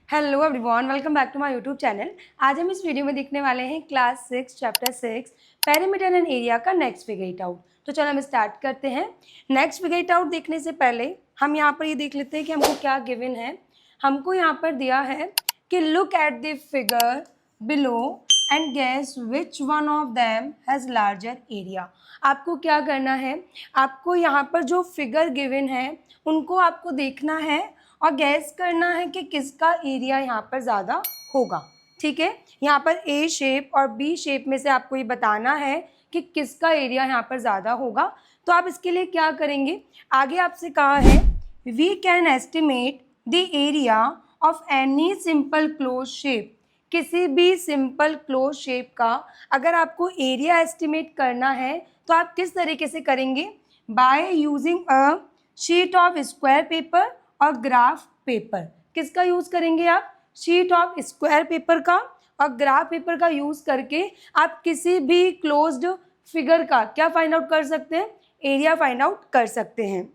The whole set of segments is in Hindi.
Hello everyone, welcome back to my YouTube channel. आज हम इस वीडियो में देखने वाले हैं class 6 chapter 6 perimeter and area का नेक्स्ट फिगर इट आउट। तो चलो हम स्टार्ट करते हैं। नेक्स्ट फिगर इट आउट देखने से पहले हम यहाँ पर ये देख लेते हैं कि हमको क्या गिवन है। हमको यहाँ पर दिया है कि look at the figure below and guess which one of them has larger area. आपको क्या करना है, आपको यहाँ पर जो फिगर गिवन है उनको आपको देखना है और गैस करना है कि किसका एरिया यहाँ पर ज़्यादा होगा। ठीक है, यहाँ पर ए शेप और बी शेप में से आपको ये बताना है कि किसका एरिया यहाँ पर ज़्यादा होगा। तो आप इसके लिए क्या करेंगे, आगे आपसे कहा है we can estimate the area of any simple close shape. किसी भी सिंपल क्लोज शेप का अगर आपको एरिया एस्टिमेट करना है तो आप किस तरीके से करेंगे, by using a sheet of square paper और ग्राफ पेपर। किसका यूज़ करेंगे आप, शीट ऑफ स्क्वायर पेपर का और ग्राफ पेपर का यूज़ करके आप किसी भी क्लोज्ड फिगर का क्या फाइंड आउट कर सकते हैं, एरिया फाइंड आउट कर सकते हैं।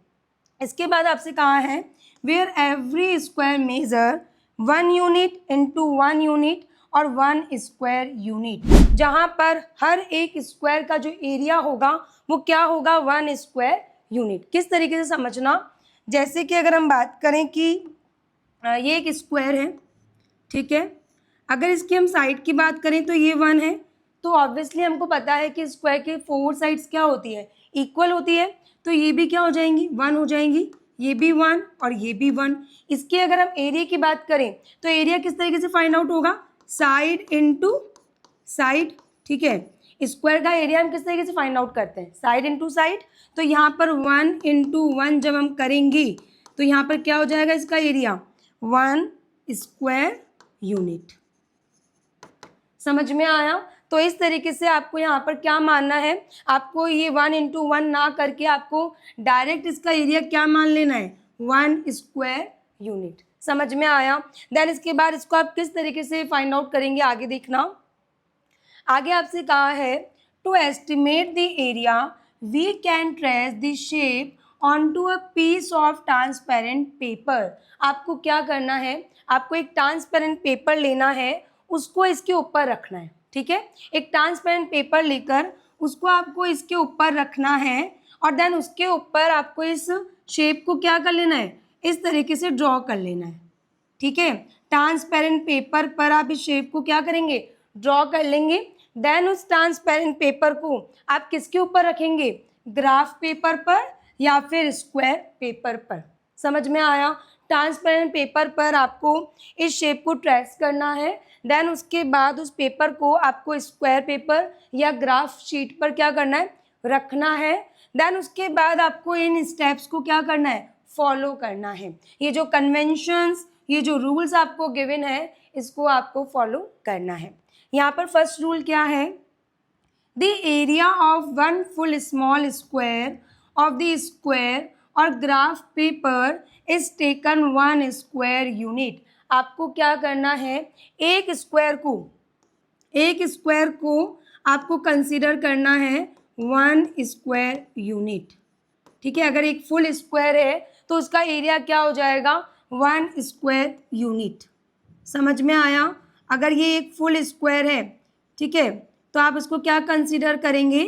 इसके बाद आपसे कहा है where every square measure 1 unit into 1 unit और 1 स्क्वायर यूनिट। जहाँ पर हर एक स्क्वायर का जो एरिया होगा वो क्या होगा, 1 स्क्वायर यूनिट। किस तरीके से समझना, जैसे कि अगर हम बात करें कि ये एक स्क्वायर है, ठीक है, अगर इसकी हम साइड की बात करें तो ये 1 है, तो ऑब्वियसली हमको पता है कि स्क्वायर के 4 साइड्स क्या होती है, इक्वल होती है। तो ये भी क्या हो जाएंगी, 1 हो जाएंगी, ये भी 1 और ये भी 1। इसके अगर हम एरिया की बात करें तो एरिया किस तरीके से फाइंड आउट होगा, साइड इंटू साइड। ठीक है, स्क्वायर का एरिया हम किस तरीके से फाइंड आउट करते हैं, साइड इंटू साइड। तो यहाँ पर 1 इंटू 1 जब हम करेंगे तो यहाँ पर क्या हो जाएगा, इसका एरिया 1 स्क्वायर यूनिट। समझ में आया। तो इस तरीके से आपको यहाँ पर क्या मानना है, आपको ये 1 इंटू 1 ना करके आपको डायरेक्ट इसका एरिया क्या मान लेना है, 1 स्क्वायर यूनिट। समझ में आया। देन इसके बाद इसको आप किस तरीके से फाइंड आउट करेंगे, आगे देखना। आगे आपसे कहा है to estimate the area we can trace the shape onto a piece of transparent paper. आपको क्या करना है, आपको एक ट्रांसपेरेंट पेपर लेना है, उसको इसके ऊपर रखना है। ठीक है, एक ट्रांसपेरेंट पेपर लेकर उसको आपको इसके ऊपर रखना है और देन उसके ऊपर आपको इस शेप को क्या कर लेना है, इस तरीके से ड्रॉ कर लेना है। ठीक है, ट्रांसपेरेंट पेपर पर आप इस शेप को क्या करेंगे, ड्रॉ कर लेंगे। देन उस ट्रांसपेरेंट पेपर को आप किसके ऊपर रखेंगे, ग्राफ पेपर पर या फिर स्क्वायर पेपर पर। समझ में आया। ट्रांसपेरेंट पेपर पर आपको इस शेप को ट्रेस करना है, देन उसके बाद उस पेपर को आपको स्क्वायर पेपर या ग्राफ शीट पर क्या करना है, रखना है। देन उसके बाद आपको इन स्टेप्स को क्या करना है, फॉलो करना है। ये जो कन्वेंशंस, ये जो रूल्स आपको गिवन है, इसको आपको फॉलो करना है। यहाँ पर फर्स्ट रूल क्या है, the area of 1 full small square of the square और graph paper is taken 1 square unit. आपको क्या करना है, एक स्क्वायर को आपको कंसीडर करना है 1 स्क्वायर यूनिट। ठीक है, अगर एक फुल स्क्वायर है तो उसका एरिया क्या हो जाएगा, 1 स्क्वायर यूनिट। समझ में आया। अगर ये एक फुल स्क्वायर है, ठीक है, तो आप इसको क्या कंसीडर करेंगे,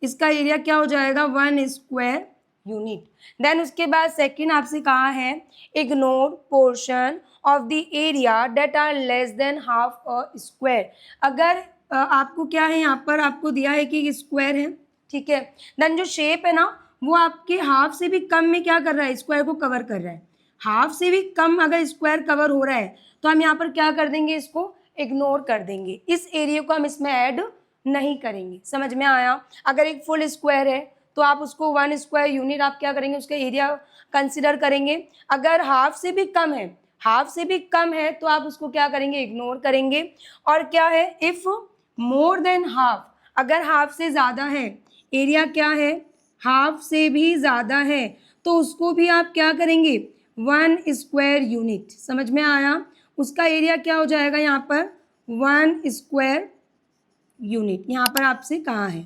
इसका एरिया क्या हो जाएगा, 1 स्क्वायर यूनिट। देन उसके बाद सेकंड आपसे कहा है ignore portion of the area that are less than half a square. अगर आपको क्या है, यहाँ पर आपको दिया है कि स्क्वायर है, ठीक है, देन जो शेप है ना वो आपके हाफ से भी कम में क्या कर रहा है, स्क्वायर को कवर कर रहा है। हाफ से भी कम अगर स्क्वायर कवर हो रहा है तो हम यहाँ पर क्या कर देंगे, इसको इग्नोर कर देंगे, इस एरिया को हम इसमें ऐड नहीं करेंगे। समझ में आया। अगर एक फुल स्क्वायर है तो आप उसको 1 स्क्वायर यूनिट आप क्या करेंगे, उसका एरिया कंसिडर करेंगे। अगर हाफ से भी कम है तो आप उसको क्या करेंगे, इग्नोर करेंगे। और क्या है, इफ मोर देन हाफ, अगर हाफ से ज़्यादा है, एरिया क्या है, हाफ से भी ज़्यादा है, तो उसको भी आप क्या करेंगे, 1 स्क्वायर यूनिट। समझ में आया। उसका एरिया क्या हो जाएगा, यहाँ पर 1 स्क्वायर यूनिट। यहाँ पर आपसे कहा है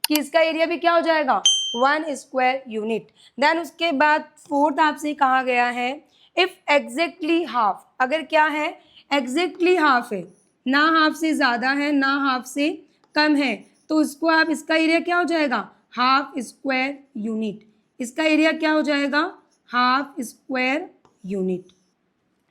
कि इसका एरिया भी क्या हो जाएगा, 1 स्क्वायर यूनिट। देन उसके बाद फोर्थ आपसे कहा गया है इफ एग्जैक्टली हाफ, अगर क्या है एग्जैक्टली हाफ है, ना हाफ से ज़्यादा है ना हाफ से कम है, तो उसको आप, इसका एरिया क्या हो जाएगा, हाफ स्क्वायर यूनिट। इसका एरिया क्या हो जाएगा, हाफ स्क्वायर यूनिट।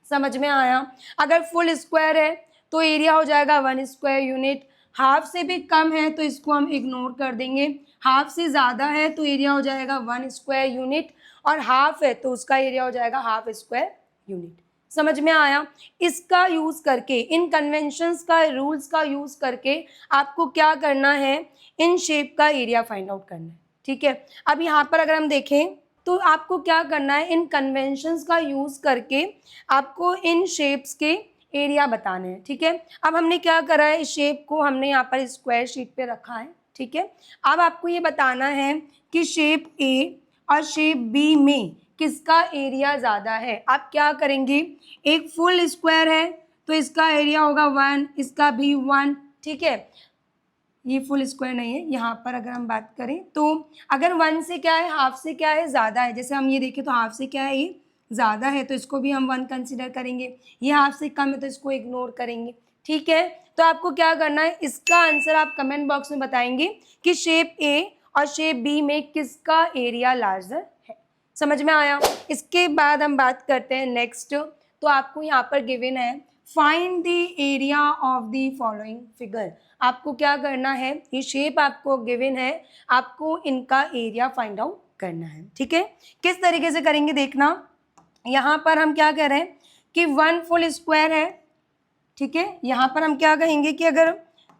समझ में आया। अगर फुल स्क्वायर है तो एरिया हो जाएगा 1 स्क्वायर यूनिट। हाफ से भी कम है तो इसको हम इग्नोर कर देंगे। हाफ से ज़्यादा है तो एरिया हो जाएगा 1 स्क्वायर यूनिट, और हाफ है तो उसका एरिया हो जाएगा हाफ स्क्वायर यूनिट। समझ में आया। इसका यूज़ करके, इन कन्वेंशंस का, रूल्स का यूज़ करके आपको क्या करना है, इन शेप का एरिया फाइंड आउट करना है। ठीक है, अब यहाँ पर अगर हम देखें तो आपको क्या करना है, इन कन्वेंशंस का यूज़ करके आपको इन शेप्स के एरिया बताने हैं। ठीक है, अब हमने क्या करा है, इस शेप को हमने यहाँ पर स्क्वायर शीट पे रखा है। ठीक है, अब आपको ये बताना है कि शेप ए और शेप बी में किसका एरिया ज़्यादा है। आप क्या करेंगे, एक फुल स्क्वायर है तो इसका एरिया होगा 1, इसका भी 1। ठीक है, ये फुल स्क्वायर नहीं है। यहाँ पर अगर हम बात करें तो अगर 1 से क्या है, हाफ से क्या है, ज़्यादा है। जैसे हम ये देखें तो हाफ से क्या है, ये ज़्यादा है तो इसको भी हम 1 कंसिडर करेंगे। ये हाफ से कम है तो इसको इग्नोर करेंगे। ठीक है, तो आपको क्या करना है, इसका आंसर आप कमेंट बॉक्स में बताएंगे कि शेप ए और शेप बी में किसका एरिया लार्जर है। समझ में आया। इसके बाद हम बात करते हैं नेक्स्ट। तो आपको यहाँ पर गिवन है find the area of the following figure. आपको क्या करना है, ये शेप आपको गिवन है, आपको इनका एरिया फाइंड आउट करना है। ठीक है, किस तरीके से करेंगे देखना। यहाँ पर हम क्या कह रहे हैं कि 1 फुल स्क्वायर है। ठीक है, यहाँ पर हम क्या कहेंगे कि अगर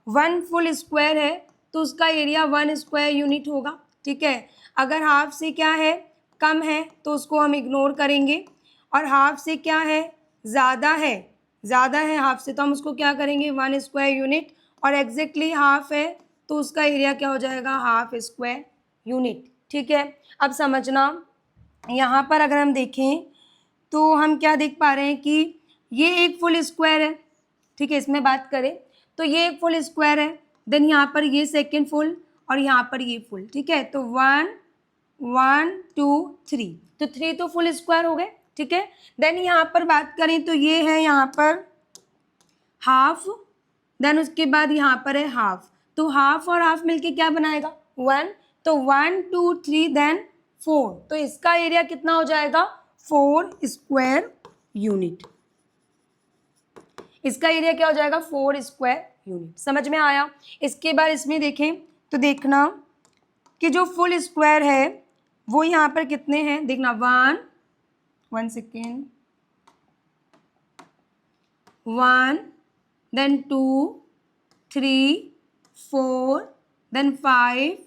1 फुल स्क्वायर है तो उसका एरिया 1 स्क्वायर यूनिट होगा। ठीक है, अगर हाफ से क्या है, कम है तो उसको हम इग्नोर करेंगे, और हाफ से क्या है, ज़्यादा है हाफ से, तो हम उसको क्या करेंगे 1 स्क्वायर यूनिट, और एग्जैक्टली हाफ है तो उसका एरिया क्या हो जाएगा, हाफ स्क्वायर यूनिट। ठीक है, अब समझना, यहाँ पर अगर हम देखें तो हम क्या देख पा रहे हैं कि ये एक फुल स्क्वायर है। ठीक है, इसमें बात करें तो ये एक फुल स्क्वायर है, देन यहाँ पर ये सेकेंड फुल और यहाँ पर ये फुल। ठीक है, तो 1 1 2 3, तो 3 तो फुल स्क्वायर हो गए। ठीक है, देन यहाँ पर बात करें तो ये है यहाँ पर हाफ, देन उसके बाद यहाँ पर है हाफ, तो हाफ और हाफ मिलके क्या बनाएगा 1, तो 1 2 3 देन 4, तो इसका एरिया कितना हो जाएगा 4 स्क्वायर यूनिट। इसका एरिया क्या हो जाएगा 4 स्क्वायर यूनिट। समझ में आया। इसके बाद इसमें देखें तो देखना कि जो फुल स्क्वायर है वो यहाँ पर कितने हैं, देखना 1 सेकेंड, 1 देन 2 3 4 देन 5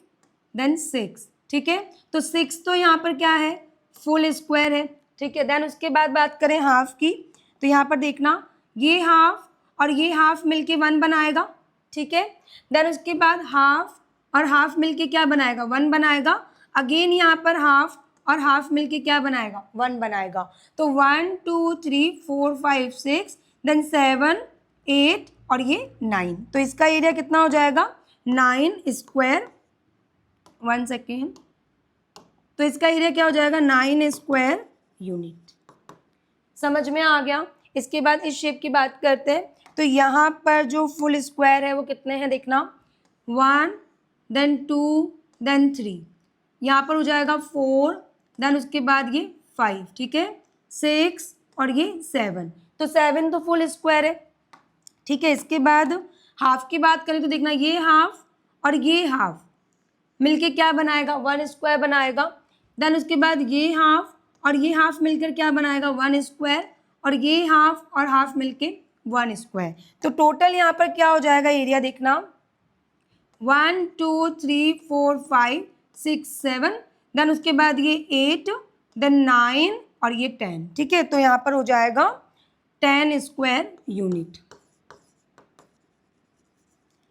देन 6। ठीक है, तो 6 तो यहाँ पर क्या है, फुल स्क्वायर है। ठीक है, देन उसके बाद बात करें हाफ की, तो यहाँ पर देखना ये हाफ और ये हाफ मिलके 1 बनाएगा। ठीक है, देन उसके बाद हाफ और हाफ मिलके क्या बनाएगा 1 बनाएगा। अगेन यहाँ पर हाफ और हाफ मिलके क्या बनाएगा 1 बनाएगा, तो 1 2 3 4 5 6 देन 7 8 और ये 9, तो इसका एरिया कितना हो जाएगा 9 स्क्वायर। 1 सेकेंड, तो इसका एरिया क्या हो जाएगा 9 स्क्वायर यूनिट। समझ में आ गया। इसके बाद इस शेप की बात करते हैं, तो यहाँ पर जो फुल स्क्वायर है वो कितने हैं देखना, 1 देन 2 देन 3, यहाँ पर हो जाएगा 4, देन उसके बाद ये 5, ठीक है 6 और ये 7, तो 7 तो फुल स्क्वायर है। ठीक है, इसके बाद हाफ की बात करें तो देखना ये हाफ और ये हाफ मिलके क्या बनाएगा 1 स्क्वायर बनाएगा। देन उसके बाद ये हाफ और ये हाफ मिलकर क्या बनाएगा 1 स्क्वायर, और ये हाफ और हाफ मिलके 1 स्क्वायर, तो टोटल यहाँ पर क्या हो जाएगा एरिया देखना 1 2 3 4 5 6 7, देन उसके बाद ये 8 देन 9 और ये 10। ठीक है, तो यहाँ पर हो जाएगा 10 स्क्वायर यूनिट।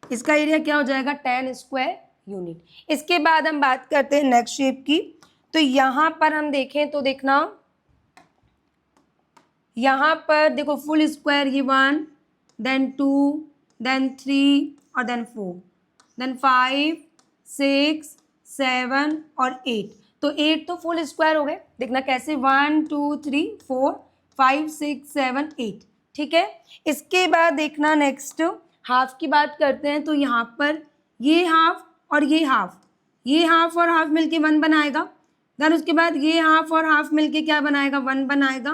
इसका एरिया क्या हो जाएगा 10 स्क्वायर यूनिट। इसके बाद हम बात करते हैं नेक्स्ट शेप की, तो यहाँ पर हम देखें तो देखना यहाँ पर देखो फुल स्क्वायर ये 1 देन 2 देन 3 और देन 4 देन 5 6 7 और 8, तो 8 तो फुल स्क्वायर हो गए। देखना कैसे 1 2 3 4 5 6 7 8। ठीक है। इसके बाद देखना नेक्स्ट हाफ की बात करते हैं, तो यहाँ पर ये हाफ और ये हाफ और हाफ मिलके 1 बनाएगा। देन उसके बाद ये हाफ और हाफ मिलके क्या बनाएगा, 1 बनाएगा।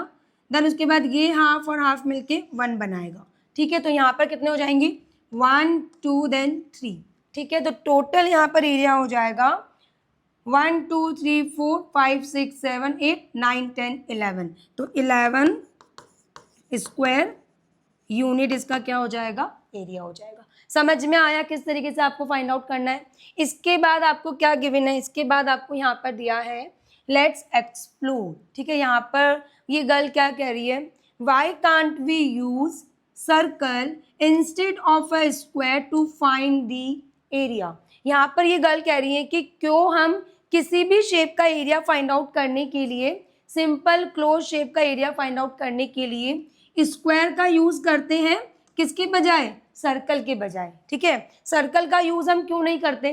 देन उसके बाद ये हाफ और हाफ मिलके 1 बनाएगा। ठीक है, तो यहाँ पर कितने हो जाएंगे, 1 2 देन 3। ठीक है, तो टोटल यहाँ पर एरिया हो जाएगा 1 2 3 4 5 6 7 8 9 10 11। तो 11 स्क्वायर यूनिट इसका क्या हो जाएगा, एरिया हो जाएगा। समझ में आया किस तरीके से आपको फाइंड आउट करना है। इसके बाद आपको क्या गिवन है, इसके बाद आपको यहाँ पर दिया है लेट्स एक्सप्लोर। ठीक है, यहाँ पर ये गर्ल क्या कह रही है, why can't we use circle instead of a square to find the area. यहाँ पर ये गर्ल कह रही है कि क्यों हम किसी भी शेप का एरिया फाइंड आउट करने के लिए, सिंपल क्लोज शेप का एरिया फाइंड आउट करने के लिए स्क्वायर का यूज करते हैं, किसके बजाय, सर्कल के बजाय। ठीक है, सर्कल का यूज हम क्यों नहीं करते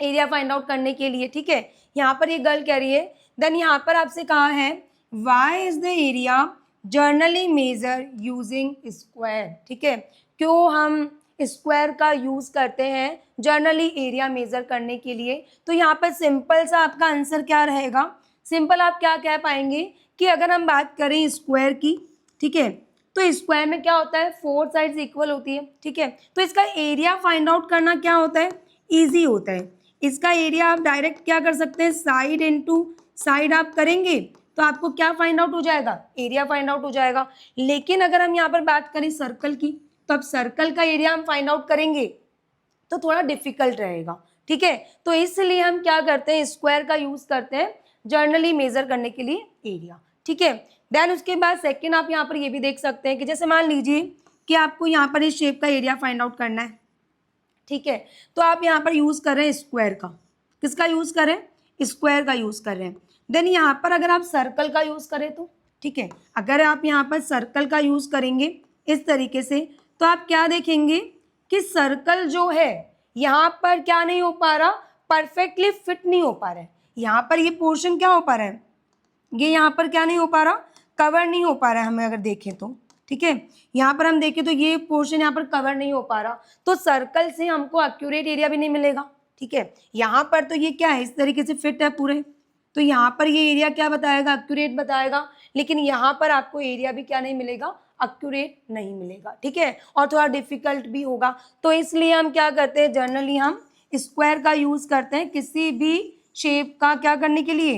एरिया फाइंड आउट करने के लिए। ठीक है, यहाँ पर ये गर्ल कह रही है। देन यहाँ पर आपसे कहा है why is the area generally measure using square. ठीक है, क्यों हम स्क्वायर का यूज करते हैं जर्नली एरिया मेजर करने के लिए। तो यहाँ पर सिंपल सा आपका आंसर क्या रहेगा, सिंपल आप क्या कह पाएंगे कि अगर हम बात करें स्क्वायर की, ठीक है, तो स्क्वायर में क्या होता है, 4 साइड्स इक्वल होती है। ठीक है, तो इसका एरिया फाइंड आउट करना क्या होता है, इजी होता है। इसका एरिया आप डायरेक्ट क्या कर सकते हैं, साइड इनटू साइड आप करेंगे तो आपको क्या फाइंड आउट हो जाएगा, एरिया फाइंड आउट हो जाएगा। लेकिन अगर हम यहाँ पर बात करें सर्कल की, तो अब सर्कल का एरिया हम फाइंड आउट करेंगे तो थोड़ा डिफिकल्ट रहेगा। ठीक है, तो इसलिए हम क्या करते हैं, स्क्वायर का यूज करते हैं जर्नली मेजर करने के लिए एरिया। ठीक है, देन उसके बाद सेकंड आप यहाँ पर ये भी देख सकते हैं कि जैसे मान लीजिए कि आपको यहाँ पर इस शेप का एरिया फाइंड आउट करना है। ठीक है, तो आप यहाँ पर यूज कर रहे हैं स्क्वायर का, किसका यूज करें, स्क्वायर का यूज कर रहे हैं। देन यहाँ पर अगर आप सर्कल का यूज करें तो, ठीक है, अगर आप यहाँ पर सर्कल का यूज करेंगे इस तरीके से, तो आप क्या देखेंगे कि सर्कल जो है यहाँ पर क्या नहीं हो पा रहा, परफेक्टली फिट नहीं हो पा रहा है। यहाँ पर ये पोर्शन क्या हो पा रहा है, ये यहाँ पर क्या नहीं हो पा रहा, कवर नहीं हो पा रहा है हमें अगर देखें तो। ठीक है, यहाँ पर हम देखें तो ये पोर्शन यहाँ पर कवर नहीं हो पा रहा, तो सर्कल से हमको एक्यूरेट एरिया भी नहीं मिलेगा। ठीक है, यहाँ पर तो ये क्या है, इस तरीके से फिट है पूरे, तो यहाँ पर ये एरिया क्या बताएगा, एक्यूरेट बताएगा। लेकिन यहाँ पर आपको एरिया भी क्या नहीं मिलेगा, एक्यूरेट नहीं मिलेगा। ठीक है, और थोड़ा डिफिकल्ट भी होगा। तो इसलिए हम क्या करते हैं, जनरली हम स्क्वायर का यूज करते हैं किसी भी शेप का क्या करने के लिए,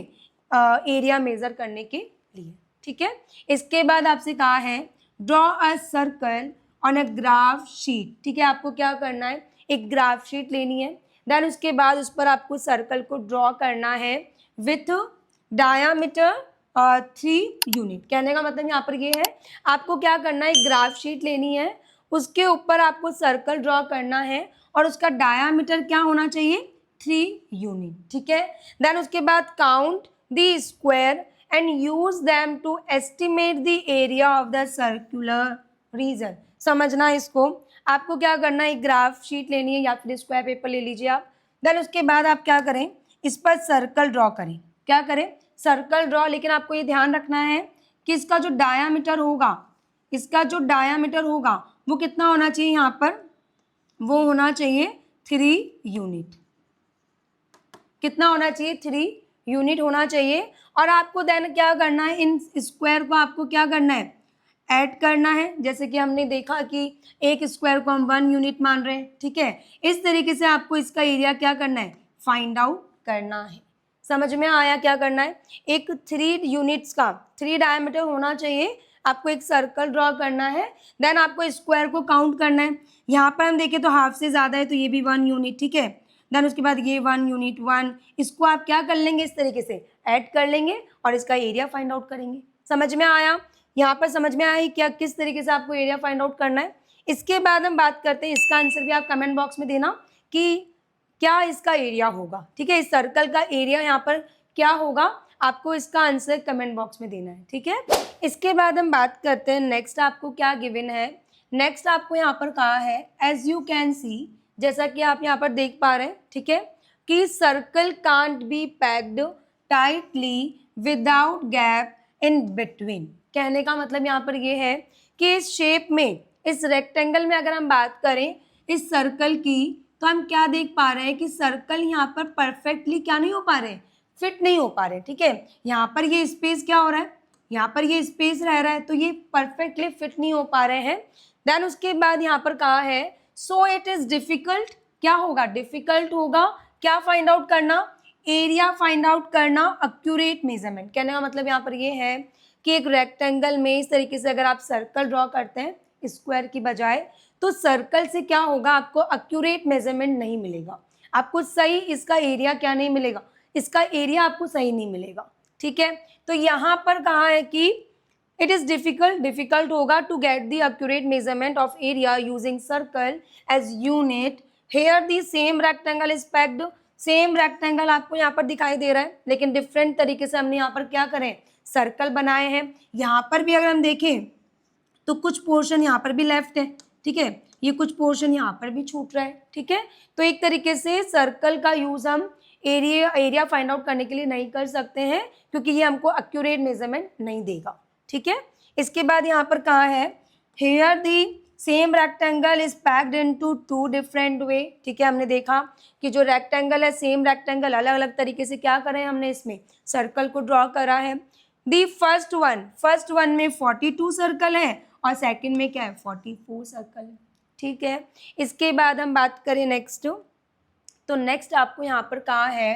एरिया मेजर करने के लिए। ठीक है, इसके बाद आपसे कहा है draw a circle on a graph sheet. ठीक है, आपको क्या करना है, एक ग्राफ शीट लेनी है। देन उसके बाद उस पर आपको सर्कल को ड्रॉ करना है विथ डायामीटर 3 यूनिट। कहने का मतलब यहाँ पर ये है, आपको क्या करना है, एक ग्राफ शीट लेनी है, उसके ऊपर आपको सर्कल ड्रॉ करना है और उसका डायामीटर क्या होना चाहिए, 3 यूनिट। ठीक है, देन उसके बाद count the square and use them to estimate the area of the circular region। समझना इसको, आपको क्या करना है, एक ग्राफ शीट लेनी है या फिर स्क्वायर पेपर ले लीजिए आप। देन उसके बाद आप क्या करें, इस पर सर्कल ड्रॉ करें, क्या करें, सर्कल ड्रॉ। लेकिन आपको ये ध्यान रखना है कि इसका जो डायामीटर होगा, इसका जो डायामीटर होगा वो कितना होना चाहिए, यहाँ पर वो होना चाहिए 3 यूनिट। कितना होना चाहिए, 3 यूनिट होना चाहिए। और आपको देन क्या करना है, इन स्क्वायर को आपको क्या करना है, ऐड करना है। जैसे कि हमने देखा कि एक स्क्वायर को हम 1 यूनिट मान रहे हैं। ठीक है, इस तरीके से आपको इसका एरिया क्या करना है, फाइंड आउट करना है। समझ में आया क्या करना है, एक 3 यूनिट्स का 3 डायमीटर होना चाहिए, आपको एक सर्कल ड्रॉ करना है। देन आपको स्क्वायर को काउंट करना है। यहाँ पर हम देखें तो हाफ से ज़्यादा है, तो ये भी 1 यूनिट। ठीक है, देन उसके बाद ये 1 यूनिट 1, इसको आप क्या कर लेंगे, इस तरीके से ऐड कर लेंगे और इसका एरिया फाइंड आउट करेंगे। समझ में आया, यहाँ पर समझ में आया क्या किस तरीके से आपको एरिया फाइंड आउट करना है। इसके बाद हम बात करते हैं, इसका आंसर भी आप कमेंट बॉक्स में देना कि क्या इसका एरिया होगा। ठीक है, इस सर्कल का एरिया यहाँ पर क्या होगा, आपको इसका आंसर कमेंट बॉक्स में देना है। ठीक है, इसके बाद हम बात करते हैं नेक्स्ट आपको क्या गिवन है। नेक्स्ट आपको यहाँ पर कहा है एज यू कैन सी, जैसा कि आप यहाँ पर देख पा रहे हैं। ठीक है, कि circle can't be packed tightly without gap in between. कहने का मतलब यहाँ पर ये है कि इस शेप में, इस रेक्टेंगल में अगर हम बात करें इस सर्कल की, तो हम क्या देख पा रहे हैं कि सर्कल यहाँ पर परफेक्टली क्या नहीं हो पा रहे, फिट नहीं हो पा रहे, ठीक है। यहाँ पर ये स्पेस क्या हो रहा है, यहाँ पर ये स्पेस रह रहा है, तो ये परफेक्टली फिट नहीं हो पा रहे हैं। देन उसके बाद यहाँ पर कहा है सो इट इज डिफिकल्ट, क्या होगा, डिफिकल्ट होगा क्या फाइंड आउट करना, एरिया फाइंड आउट करना, एक्यूरेट मेजरमेंट। कहने का मतलब यहाँ पर ये है कि एक रेक्टेंगल में इस तरीके से अगर आप सर्कल ड्रॉ करते हैं स्क्वायर की बजाय, तो सर्कल से क्या होगा, आपको एक्यूरेट मेजरमेंट नहीं मिलेगा, आपको सही इसका एरिया क्या नहीं मिलेगा, इसका एरिया आपको सही नहीं मिलेगा, ठीक है। तो यहाँ पर कहा है कि इट इज डिफिकल्ट होगा to get the accurate measurement of area using circle as unit. Here the same rectangle is packed, same rectangle आपको यहाँ पर दिखाई दे रहा है, लेकिन डिफरेंट तरीके से हमने यहाँ पर क्या करें, सर्कल बनाए हैं। यहाँ पर भी अगर हम देखें तो कुछ पोर्शन यहाँ पर भी लेफ्ट है, ठीक है, ये कुछ पोर्शन यहाँ पर भी छूट रहा है, ठीक है। तो एक तरीके से सर्कल का यूज हम एरिया फाइंड आउट करने के लिए नहीं कर सकते हैं, क्योंकि ये हमको एक्यूरेट मेजरमेंट नहीं देगा, ठीक है। इसके बाद यहाँ पर कहा है here the same rectangle is packed into two different way, ठीक है। हमने देखा कि जो रेक्टेंगल है, सेम रेक्टेंगल अलग अलग तरीके से क्या करें, हमने इसमें सर्कल को ड्रॉ करा है। दी फर्स्ट वन में 42 सर्कल है और सेकंड में क्या है, 44 सर्कल है, ठीक है। इसके बाद हम बात करें नेक्स्ट, तो नेक्स्ट आपको यहाँ पर कहा है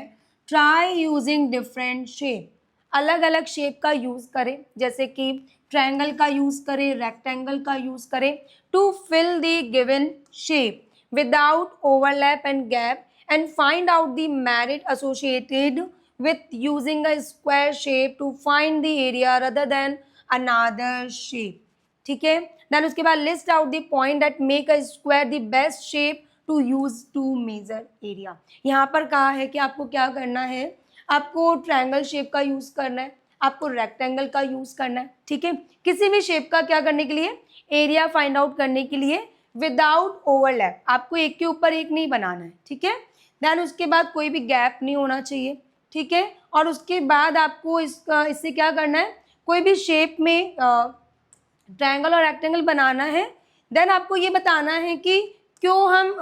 ट्राई यूजिंग डिफरेंट शेप, अलग अलग शेप का यूज करें, जैसे कि ट्रायंगल का यूज करें, रेक्टेंगल का यूज करें, to fill the given shape without overlap and gap and find out the merit associated with using a square shape to find the area rather than another shape, ठीक है। देन उसके बाद list out the point that make a square the best shape to use to measure area। यहाँ पर कहा है कि आपको क्या करना है, आपको ट्रायंगल शेप का यूज करना है, आपको रेक्टेंगल का यूज करना है, ठीक है। किसी भी शेप का क्या करने के लिए, एरिया फाइंड आउट करने के लिए विदाउट ओवरलैप, आपको एक के ऊपर एक नहीं बनाना है, ठीक है। देन उसके बाद कोई भी गैप नहीं होना चाहिए, ठीक है। और उसके बाद आपको इससे क्या करना है, कोई भी शेप में ट्रायंगल और रेक्टेंगल बनाना है। देन आपको ये बताना है कि क्यों हम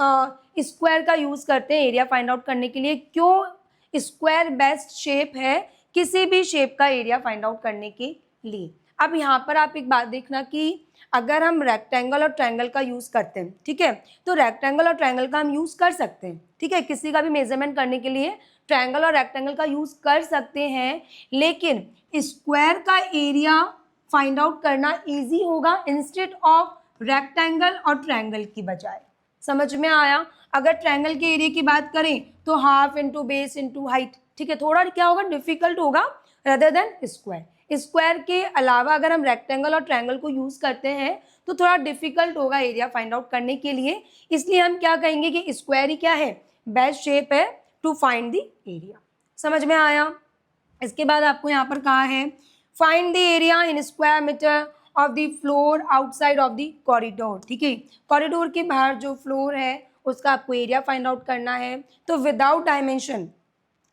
स्क्वायर का यूज करते हैं एरिया फाइंड आउट करने के लिए, क्यों स्क्वायर बेस्ट शेप है किसी भी शेप का एरिया फाइंड आउट करने के लिए। अब यहाँ पर आप एक बात देखना कि अगर हम रेक्टेंगल और ट्रायंगल का यूज करते हैं, ठीक है, तो रेक्टेंगल और ट्रायंगल का हम यूज कर सकते हैं, ठीक है, किसी का भी मेजरमेंट करने के लिए ट्रायंगल और रेक्टेंगल का यूज कर सकते हैं, लेकिन स्क्वायर का एरिया फाइंड आउट करना इजी होगा इंस्टेड ऑफ रेक्टेंगल और ट्रायंगल की बजाय। समझ में आया। अगर ट्रायंगल के एरिया की बात करें तो half into base into height, ठीक है, थोड़ा क्या होगा, डिफिकल्ट होगा रदर देन स्क्वायर। स्क्वायर के अलावा अगर हम रेक्टेंगल और ट्रायंगल को यूज करते हैं तो थोड़ा डिफिकल्ट होगा एरिया फाइंड आउट करने के लिए, इसलिए हम क्या कहेंगे कि स्क्वायर ही क्या है, बेस्ट शेप है टू फाइंड द एरिया। समझ में आया। इसके बाद आपको यहाँ पर कहा है find the area in square metre of the floor outside of the corridor, ठीक है, कॉरिडोर के बाहर जो फ्लोर है उसका आपको एरिया फाइंड आउट करना है। तो विदाउट डायमेंशन,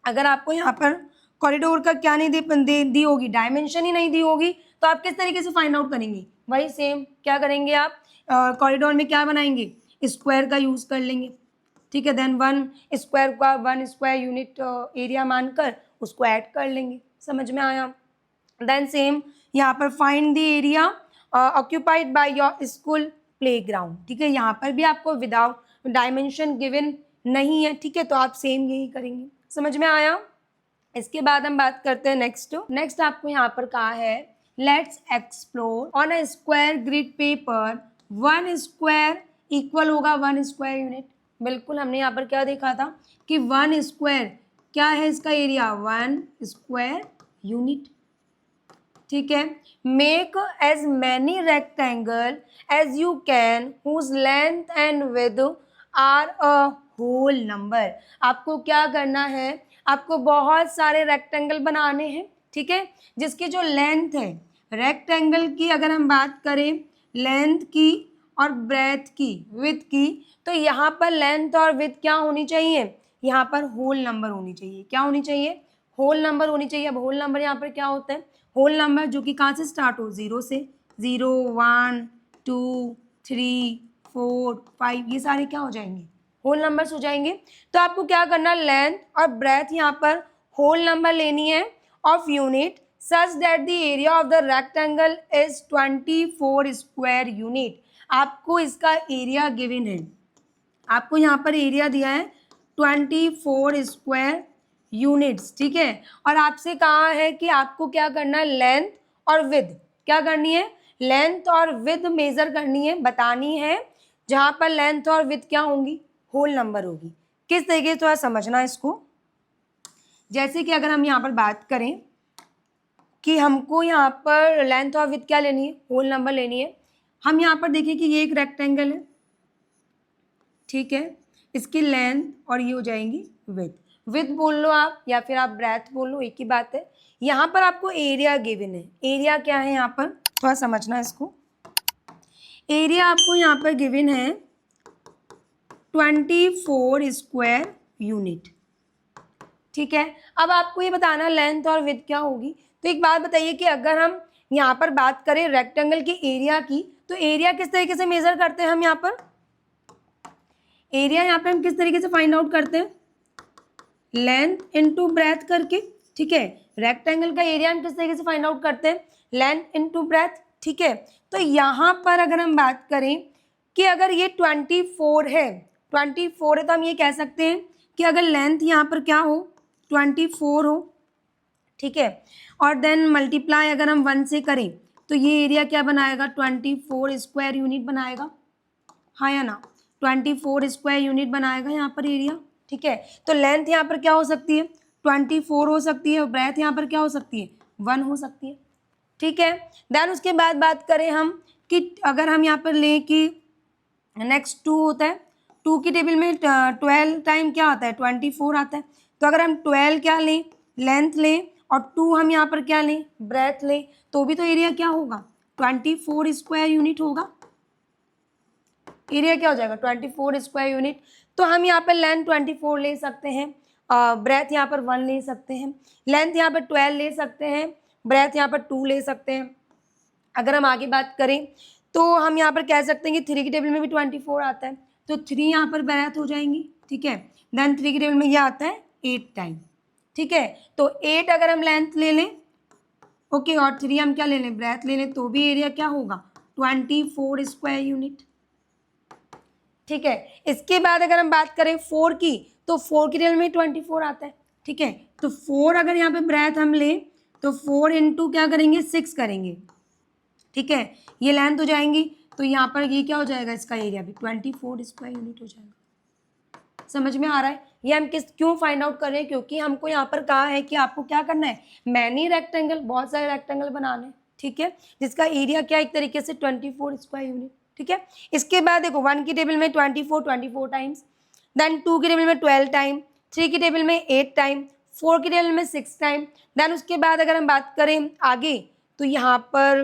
अगर आपको यहाँ पर कॉरिडोर का क्या नहीं दी होगी, डायमेंशन ही नहीं दी होगी, तो आप किस तरीके से फाइंड आउट करेंगे, वही सेम क्या करेंगे आप, कॉरिडोर में क्या बनाएंगे, स्क्वायर का यूज कर लेंगे, ठीक है। Then one square unit area मानकर उसको ऐड कर लेंगे। समझ में आया। देन सेम यहाँ पर find the area occupied by your school playground, ठीक है, यहाँ पर भी आपको विदाउट डायमेंशन गिवन नहीं है, ठीक है, तो आप सेम यही करेंगे। समझ में आया। इसके बाद हम बात करते हैं नेक्स्ट आपको यहाँ पर कहा है let's explore on a square grid paper 1 square equal होगा 1 स्क्वायर यूनिट। बिल्कुल, हमने यहाँ पर क्या देखा था कि 1 स्क्वायर क्या है, इसका एरिया 1 स्क्वायर यूनिट, ठीक है। Make as many rectangle as you can whose length and width are a whole number. आपको क्या करना है, आपको बहुत सारे रेक्टेंगल बनाने हैं, ठीक है, जिसकी जो लेंथ है रेक्टेंगल की, अगर हम बात करें लेंथ की और ब्रेथ की, विड्थ की, तो यहाँ पर लेंथ और विड्थ क्या होनी चाहिए, यहाँ पर होल नंबर होनी चाहिए। क्या होनी चाहिए, होल नंबर होनी चाहिए। अब होल नंबर यहाँ पर क्या होता है, होल नंबर जो कि कहाँ से स्टार्ट हो, 0 से, 0 1 2, 3, 4, 5 ये सारे क्या हो जाएंगे, होल नंबर्स हो जाएंगे। तो आपको क्या करना, लेंथ और ब्रेथ यहाँ पर होल नंबर लेनी है of unit such that the area of the rectangle is 24 square unit. आपको इसका एरिया गिवन है, आपको यहाँ पर एरिया दिया है 24 स्क्वायर यूनिट्स, ठीक है। और आपसे कहा है कि आपको क्या करना है, लेंथ और विड्थ क्या करनी है, लेंथ और विड्थ मेजर करनी है, बतानी है। जहाँ पर लेंथ और विड्थ क्या होंगी, होल नंबर होगी। किस तरीके से थोड़ा समझना इसको, जैसे कि अगर हम यहाँ पर बात करें कि हमको यहाँ पर लेंथ और विड्थ क्या लेनी है, होल नंबर लेनी है। हम यहाँ पर देखिए कि ये एक रेक्टेंगल है, ठीक है, इसकी लेंथ और ये हो जाएंगी विड्थ, विड्थ बोल लो आप या फिर आप ब्रेथ बोल लो, एक ही बात है। यहाँ पर आपको एरिया गिवन है, एरिया क्या है यहाँ पर थोड़ा समझना इसको। एरिया आपको यहाँ पर गिवन है 24 स्क्वायर यूनिट, ठीक है। अब आपको ये बताना लेंथ और विड्थ क्या होगी। तो एक बात बताइए कि अगर हम यहाँ पर बात करें रेक्टेंगल के एरिया की, तो एरिया किस तरीके से मेजर करते हैं हम यहाँ पर, एरिया यहाँ पे हम किस तरीके से फाइंड आउट करते हैं, लेंथ इनटू ब्रेथ करके, ठीक है। रेक्टेंगल का एरिया हम किस तरीके से फाइंड आउट करते हैं, लेंथ इनटू ब्रेथ, ठीक है। तो यहाँ पर अगर हम बात करें कि अगर ये 24 है, 24 है, तो हम ये कह सकते हैं कि अगर लेंथ यहाँ पर क्या हो 24 हो, ठीक है, और देन मल्टीप्लाई अगर हम 1 से करें तो ये एरिया क्या बनाएगा, 24 स्क्वायर यूनिट बनाएगा, हाँ या ना, 24 स्क्वायर यूनिट बनाएगा यहाँ पर एरिया, ठीक है। तो लेंथ यहाँ पर क्या हो सकती है, 24 हो सकती है, और ब्रेथ यहाँ पर क्या हो सकती है, 1 हो सकती है, ठीक है। देन उसके बाद बात करें हम कि अगर हम यहाँ पर लें कि नेक्स्ट 2 होता है, 2 की टेबल में 12 टाइम क्या आता है, 24 आता है। तो अगर हम 12 क्या लें, लेंथ लें, और 2 हम यहाँ पर क्या लें, ब्रेथ लें, तो भी तो एरिया क्या होगा, 24 स्क्वायर यूनिट होगा। एरिया क्या हो जाएगा, 24 स्क्वायर यूनिट। तो हम यहाँ पर लेंथ 24 ले सकते हैं, ब्रेथ यहाँ पर 1 ले सकते हैं, लेंथ यहाँ पर 12 ले सकते हैं, ब्रेथ यहाँ पर 2 ले सकते हैं। अगर हम आगे बात करें तो हम यहाँ पर कह सकते हैं कि 3 की टेबल में भी 24 आता है, तो 3 यहाँ पर ब्रेथ हो जाएंगी, ठीक है। देन 3 की टेबल में यह आता है 8 टाइम, ठीक है। तो 8 अगर हम लेंथ ले लें, ओके, और 3 हम क्या ले लें, ब्रेथ ले लें, तो भी एरिया क्या होगा, 24 स्क्वायर यूनिट, ठीक है। इसके बाद अगर हम बात करें 4 की, तो 4 की टेबल में 24 आता है, ठीक है। तो 4 अगर यहाँ पे ब्रेथ हम लें तो 4 इंटू क्या करेंगे, 6 करेंगे, ठीक है। ये लेंथ हो जाएंगी, तो यहाँ पर ये क्या हो जाएगा, इसका एरिया भी 24 स्क्वायर यूनिट हो जाएगा। समझ में आ रहा है, ये हम किस क्यों फाइंड आउट कर रहे हैं, क्योंकि हमको यहाँ पर कहा है कि आपको क्या करना है, मैनी रेक्टेंगल, बहुत सारे रेक्टेंगल बनाने, ठीक है, जिसका एरिया क्या एक तरीके से 24 स्क्वायर यूनिट, ठीक है। इसके बाद देखो 1 की टेबल में 24 टाइम्स, देन 2 की टेबल में 12 टाइम, 3 की टेबल में 8 टाइम, 4 की टेबल में 6 टाइम। देन उसके बाद अगर हम बात करें आगे तो यहाँ पर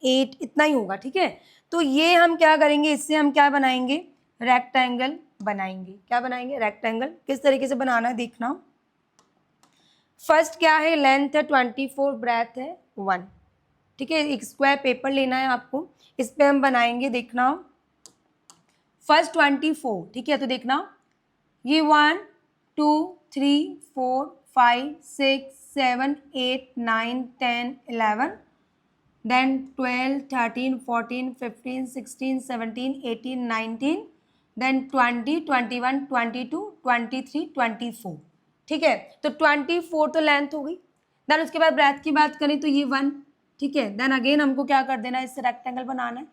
8 इतना ही होगा, ठीक है। तो ये हम क्या करेंगे, इससे हम क्या बनाएंगे, रेक्टेंगल बनाएंगे। क्या बनाएंगे, रेक्टेंगल। किस तरीके से बनाना है देखना। फर्स्ट क्या है, लेंथ है 24, ब्रेथ है 1, ठीक है। एक स्क्वायर पेपर लेना है आपको, इस पे हम बनाएंगे, देखना। फर्स्ट 24, ठीक है, तो देखना ये 1 2 3 4 5 6 7 8 9 10 11, then 12 13 14 15 16 17 18 19, then 20 21 22 23 24, ठीक है। तो 24 तो लेंथ हो गई। देन उसके बाद ब्रेथ की बात करें तो ये 1, ठीक है। देन अगेन हमको क्या कर देना है, इससे रेक्टेंगल बनाना है,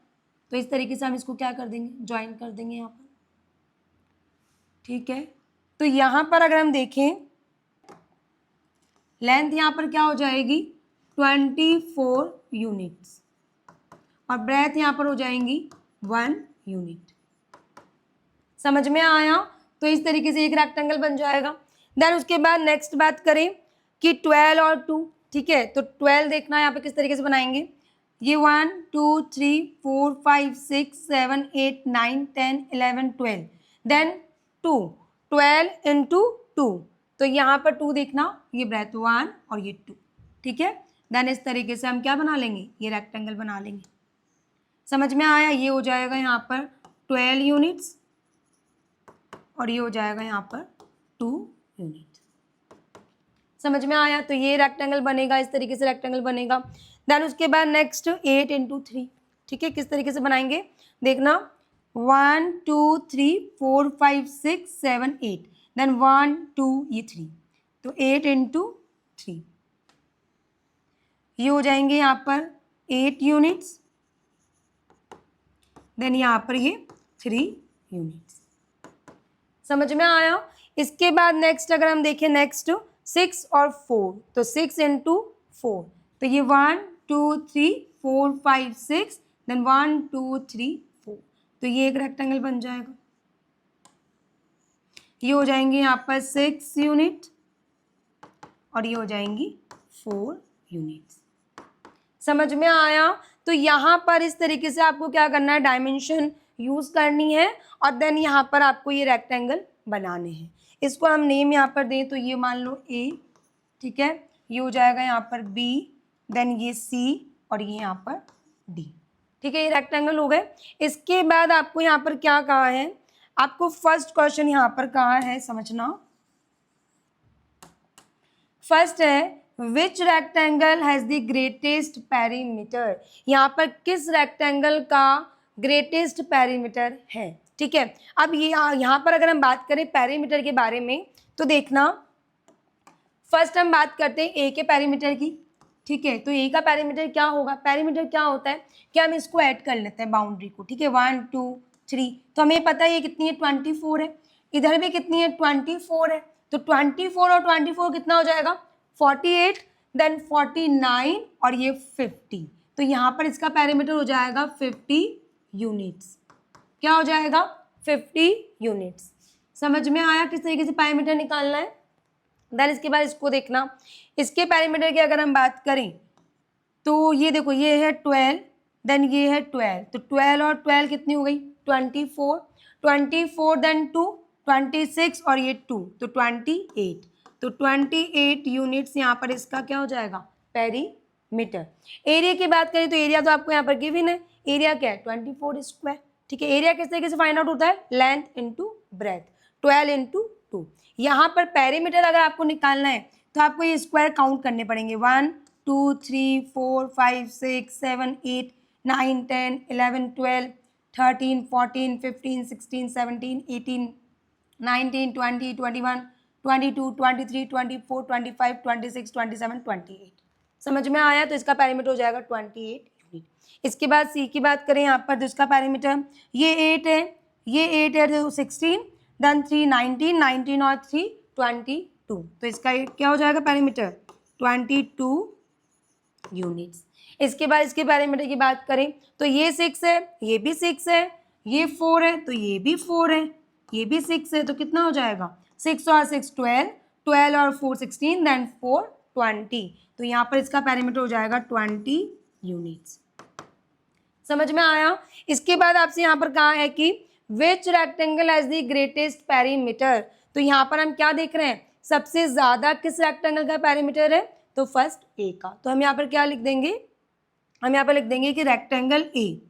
तो इस तरीके से हम इसको क्या कर देंगे, ज्वाइन कर देंगे यहाँ पर, ठीक है। तो यहाँ पर अगर हम देखें लेंथ यहाँ पर क्या हो जाएगी 24 यूनिट्स, और ब्रेथ यहाँ पर हो जाएंगी 1 यूनिट। समझ में आया। तो इस तरीके से एक रेक्टेंगल बन जाएगा। देन उसके बाद नेक्स्ट बात करें कि 12 और 2, ठीक है। तो 12 देखना यहाँ पे किस तरीके से बनाएंगे, ये 1 2 3 4 5 6 7 8 9 10 11 12, देन 2 12 इंटू 2, तो यहाँ पर 2 देखना, ये ब्रेथ 1 और ये 2, ठीक है। देन इस तरीके से हम क्या बना लेंगे, ये रेक्टेंगल बना लेंगे। समझ में आया? ये हो जाएगा यहाँ पर 12 यूनिट्स और ये हो जाएगा यहाँ पर 2 यूनिट। समझ में आया? तो ये रेक्टेंगल बनेगा, इस तरीके से रेक्टेंगल बनेगा। देन उसके बाद नेक्स्ट 8 इंटू 3, ठीक है, किस तरीके से बनाएंगे देखना, 1 2 3 4 5 6 7 8, देन 1 2 ये 3, तो 8 इंटू 3, ये हो जाएंगे यहाँ पर 8 यूनिट्स, देन यहाँ पर ये 3 यूनिट्स। समझ में आया? इसके बाद नेक्स्ट अगर हम देखें नेक्स्ट 6 और 4, तो 6 इंटू 4, तो ये 1 2 3 4 5 6, देन 1 2 3 4, तो ये एक रेक्टेंगल बन जाएगा। ये हो जाएंगे यहाँ पर 6 यूनिट और ये हो जाएंगी 4 यूनिट्स। समझ में आया? तो यहाँ पर इस तरीके से आपको क्या करना है, डायमेंशन यूज करनी है और देन यहाँ पर आपको ये रेक्टेंगल बनाने हैं। इसको हम नेम यहाँ पर दें तो ये मान लो A, ठीक है, ये हो जाएगा यहाँ पर B, देन ये C और ये यहाँ पर D, ठीक है, ये रेक्टेंगल हो गए। इसके बाद आपको यहाँ पर क्या कहा है, आपको फर्स्ट क्वेश्चन यहाँ पर कहा है, समझना। फर्स्ट है which rectangle has the greatest perimeter, यहाँ पर किस रेक्टेंगल का ग्रेटेस्ट पेरीमीटर है, ठीक है। अब ये यहाँ पर अगर हम बात करें पेरीमीटर के बारे में तो देखना, फर्स्ट हम बात करते हैं ए के पेरीमीटर की, ठीक है। तो ए का पेरीमीटर क्या होगा, पेरीमीटर क्या होता है कि हम इसको ऐड कर लेते हैं बाउंड्री को, ठीक है, 1 2 3, तो हमें पता है ये कितनी है 24 है, इधर भी कितनी है 24 है, तो 24 और 24 कितना हो जाएगा 48, देन 49 और ये 50, तो यहाँ पर इसका पेरीमीटर हो जाएगा 50 यूनिट्स। क्या हो जाएगा 50 यूनिट्स। समझ में आया किस तरीके से पेरीमीटर निकालना है। देन इसके बाद इसको देखना, इसके पेरीमीटर की अगर हम बात करें तो ये देखो, ये है 12, देन ये है 12, तो 12 और 12 कितनी हो गई 24, 24 देन 2 26 और ये 2, तो 28, तो 28 यूनिट्स यहाँ पर इसका क्या हो जाएगा पेरीमीटर। एरिया की बात करें तो एरिया तो आपको यहाँ पर गिवन है, एरिया क्या है 24 स्क्वायर, ठीक है। एरिया किस तरीके से फाइंड आउट होता है, लेंथ इंटू ब्रेथ, 12 इंटू 2। यहाँ पर पेरीमीटर अगर आपको निकालना है तो आपको ये स्क्वायर काउंट करने पड़ेंगे, 1 2 3 4 5 6 7 8 9 10 11 12 13 14 15 16 17 18 19 20 21 22 23 24 25 26 27 28। समझ में आया? तो इसका पेरीमीटर हो जाएगा 28 यूनिट। इसके बाद सी की बात करें यहाँ पर, जिसका पेरीमीटर ये 8 है, ये 8 है, तो 16, देन 3 19, 19 और 3 22, तो इसका क्या हो जाएगा पेरीमीटर 22 यूनिट्स। इसके बाद इसके पेरीमीटर की बात करें तो ये 6 है, ये भी 6 है, ये 4 है, तो ये भी 4 है, ये भी 6 है, तो कितना हो जाएगा 6 और 6 12, 12 और 4 16, देन 4 20, तो यहाँ पर इसका पेरीमीटर हो जाएगा 20 यूनिट्स। समझ में आया? इसके बाद आपसे यहाँ पर कहा है कि which rectangle has the greatest perimeter, तो यहाँ पर हम क्या देख रहे हैं, सबसे ज्यादा किस रेक्टेंगल का पेरीमीटर है, तो फर्स्ट ए का। तो हम यहाँ पर क्या लिख देंगे, हम यहाँ पर लिख देंगे कि rectangle A,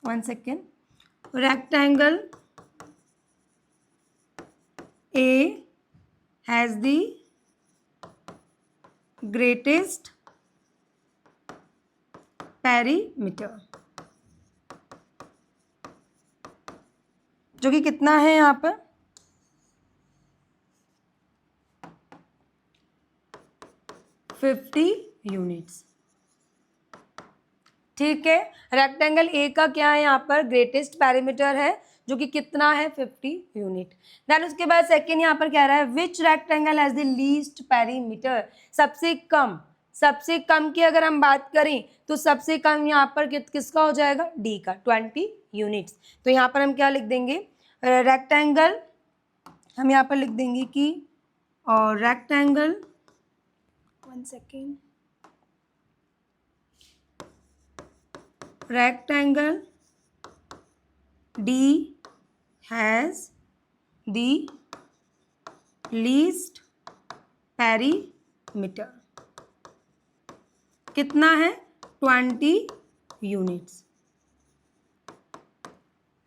1 second, rectangle A has the greatest perimeter, जो कि कितना है यहाँ पर 50 यूनिट्स, ठीक है। रेक्टेंगल ए का क्या है यहाँ पर ग्रेटेस्ट पेरीमीटर है, जो कि कितना है 50 यूनिट। देन उसके बाद सेकेंड यहाँ पर कह रहा है which rectangle has the least perimeter, सबसे कम की अगर हम बात करें तो सबसे कम यहाँ पर किसका हो जाएगा डी का 20 यूनिट्स। तो यहाँ पर हम क्या लिख देंगे, रेक्टेंगल, हम यहाँ पर लिख देंगे कि और rectangle, 1 second, rectangle D has the least perimeter, कितना है 20 यूनिट्स।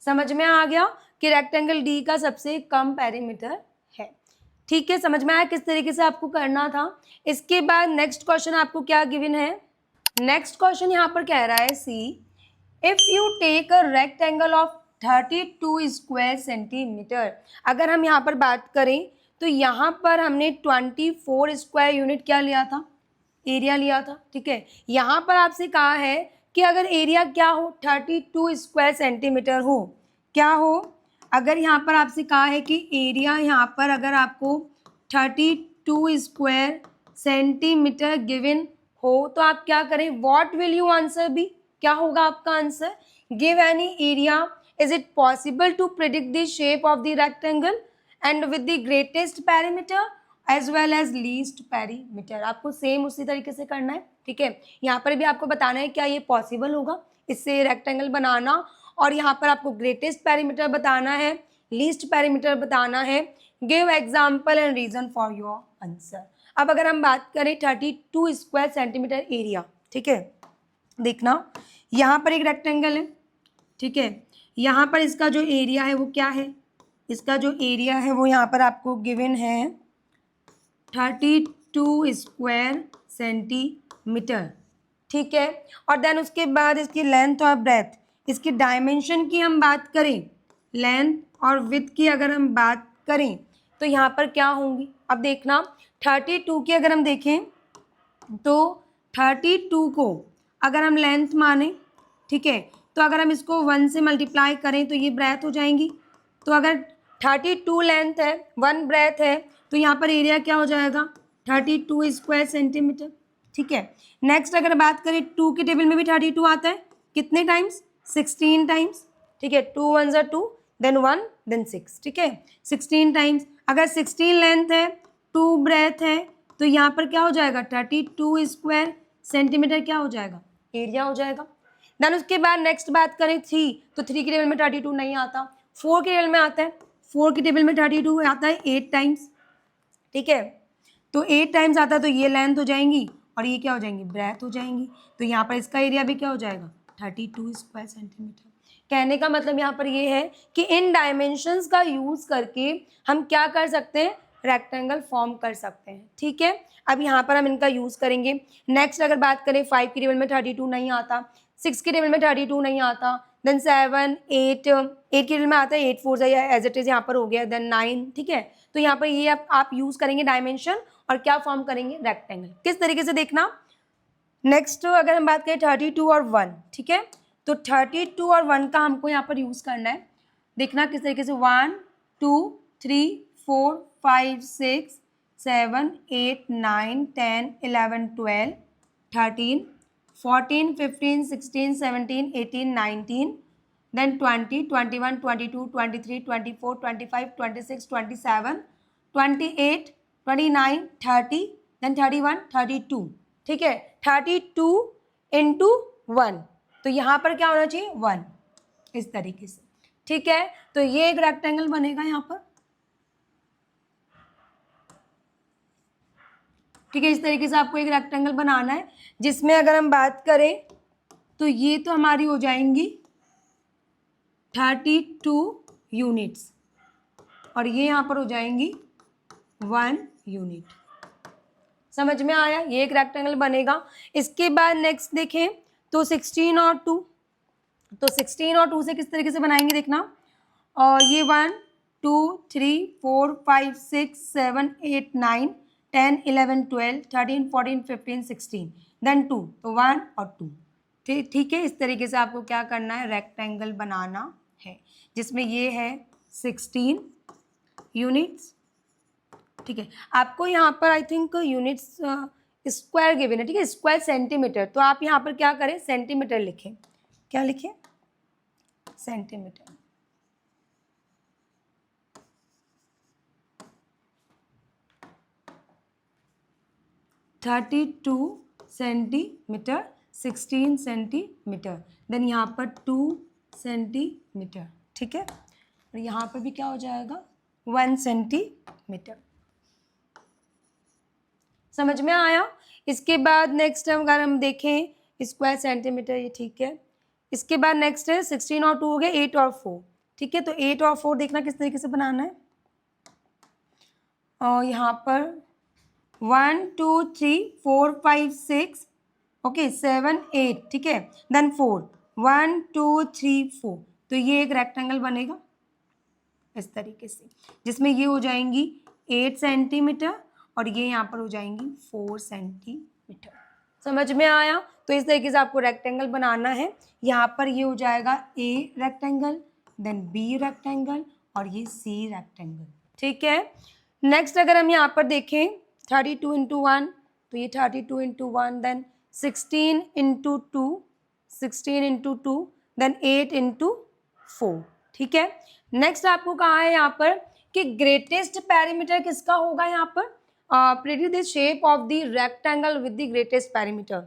समझ में आ गया कि रेक्टेंगल डी का सबसे कम पेरीमीटर है। ठीक है, समझ में आया किस तरीके से आपको करना था। इसके बाद नेक्स्ट क्वेश्चन आपको क्या गिवन है। नेक्स्ट क्वेश्चन यहाँ पर कह रहा है C, if you take a rectangle of 32 square centimetre. अगर हम यहाँ पर बात करें तो यहाँ पर हमने 24 स्क्वायर यूनिट क्या लिया था, एरिया लिया था। ठीक है, यहाँ पर आपसे कहा है कि अगर एरिया क्या हो, 32 स्क्वायर सेंटीमीटर हो, क्या हो, अगर यहाँ पर आपसे कहा है कि एरिया यहाँ पर अगर आपको 32 स्क्वायर सेंटीमीटर गिवन हो तो आप क्या करें, what will you answer be, क्या होगा आपका answer. Give any area, is it possible to predict the shape of the rectangle and with the greatest parameter as well as least perimeter. आपको सेम उसी तरीके से करना है। ठीक है, यहाँ पर भी आपको बताना है क्या ये पॉसिबल होगा इससे रेक्टेंगल बनाना, और यहाँ पर आपको ग्रेटेस्ट पैरीमीटर बताना है, लीस्ट पैरीमीटर बताना है। Give example and reason for your answer. अब अगर हम बात करें 32 स्क्वायर सेंटीमीटर एरिया, ठीक है, देखना यहाँ पर एक रेक्टेंगल है। ठीक है, यहाँ पर इसका जो एरिया है वो क्या है, इसका जो एरिया है वो यहाँ पर आपको गिवन है 32 स्क्वायर सेंटीमीटर। ठीक है, और देन उसके बाद इसकी लेंथ और ब्रेथ, इसकी डायमेंशन की हम बात करें, लेंथ और विड्थ की अगर हम बात करें तो यहाँ पर क्या होंगी। अब देखना 32 की अगर हम देखें तो 32 को अगर हम लेंथ माने, ठीक है, तो अगर हम इसको 1 से मल्टीप्लाई करें तो ये ब्रेथ हो जाएंगी। तो अगर 32 लेंथ है, 1 ब्रेथ है, तो यहाँ पर एरिया क्या हो जाएगा 32 स्क्वायर सेंटीमीटर। ठीक है, नेक्स्ट अगर बात करें 2 की टेबल में भी 32 आता है, कितने टाइम्स, 16 टाइम्स। ठीक है, 2 1 ज़ा 2, देन 1 देन 6। ठीक है, 16 टाइम्स। अगर 16 लेंथ है, 2 ब्रेथ है, तो यहाँ पर क्या हो जाएगा 32 स्क्वायर सेंटीमीटर क्या हो जाएगा, एरिया हो जाएगा। देन उसके बाद नेक्स्ट बात करें 3, तो 3 की टेबल में 32 नहीं आता, 4 की टेबल में आता है, 4 की टेबल में 32 आता है 8 टाइम्स। ठीक है, तो 8 टाइम्स आता है, तो ये लेंथ हो जाएंगी और ये क्या हो जाएंगी, ब्रेथ हो जाएंगी। तो यहाँ पर इसका एरिया भी क्या हो जाएगा 32 स्क्वायर सेंटीमीटर। कहने का मतलब यहाँ पर ये है कि इन डायमेंशंस का यूज़ करके हम क्या कर सकते हैं, रेक्टेंगल फॉर्म कर सकते हैं। ठीक है, अब यहाँ पर हम इनका यूज़ करेंगे। नेक्स्ट अगर बात करें 5 की टेबल में 32 नहीं आता, 6 की टेबल में 32 नहीं आता, देन 7 8 की टेबल में आता है 8 4 या एज इट इज़ यहाँ पर हो गया, देन 9। ठीक है, तो यहाँ पर ये आप यूज़ करेंगे डायमेंशन और क्या फॉर्म करेंगे, रेक्टेंगल। किस तरीके से देखना, नेक्स्ट अगर हम बात करें 32 और 1, ठीक है, तो 32 और 1 का हमको यहाँ पर यूज़ करना है। देखना किस तरीके से, 1 2 3 4 5 6 7 8 9 10 11 12 13 14 15 16 17 18 19, then 20 21 22 23 24 25 26 27 28 29 30, then 31 32। ठीक है, 32 इंटू 1, तो यहाँ पर क्या होना चाहिए 1, इस तरीके से। ठीक है, तो ये एक रेक्टेंगल बनेगा यहाँ पर। ठीक है, इस तरीके से आपको एक रेक्टेंगल बनाना है, जिसमें अगर हम बात करें तो ये तो हमारी हो जाएंगी 32 यूनिट्स और ये यहाँ पर हो जाएंगी 1 यूनिट। समझ में आया, ये एक रेक्टेंगल बनेगा। इसके बाद नेक्स्ट देखें तो 16 और 2, तो 16 और 2 से किस तरीके से बनाएंगे देखना, और ये 1 2 3 4 5 6 7 8 9 10 11 12 13 14 15 16, देन 2, तो 1 और 2। ठीक है, इस तरीके से आपको क्या करना है, रेक्टेंगल बनाना है, जिसमें ये है 16 यूनिट्स। ठीक है, आपको यहाँ पर I think units square given है। ठीक है, स्क्वायर सेंटीमीटर, तो आप यहाँ पर क्या करें, सेंटीमीटर लिखें। क्या लिखें, सेंटीमीटर। (32 सेंटीमीटर) 16 सेंटीमीटर, देन यहाँ पर 2 सेंटीमीटर। ठीक है, और यहाँ पर भी क्या हो जाएगा 1 सेंटीमीटर। समझ में आया। इसके बाद नेक्स्ट अगर हम देखें स्क्वायर सेंटीमीटर, ये ठीक है, इसके बाद नेक्स्ट है 16 और 2 हो गए 8 और 4, ठीक है। तो 8 और 4 देखना किस तरीके से बनाना है। और यहाँ पर 1 2 3 4 5 6 ओके 7 8, ठीक है। देन 4 1 2 3 4, तो ये एक रेक्टेंगल बनेगा इस तरीके से, जिसमें ये हो जाएंगी 8 सेंटीमीटर और ये यहाँ पर हो जाएंगी 4 सेंटीमीटर। समझ में आया? तो इस तरीके से आपको रेक्टेंगल बनाना है। यहाँ पर ये हो जाएगा A rectangle, then B rectangle और ये सी रेक्टेंगल, ठीक है। नेक्स्ट अगर हम यहाँ पर देखें 32 इंटू 1, तो ये 32 into 1, then 16 into 2, 16 into 2, then 8 into 4, ठीक है। नेक्स्ट आपको कहा है यहाँ पर कि ग्रेटेस्ट पैरामीटर किसका होगा। यहाँ पर predict the shape of the rectangle with the greatest parameter.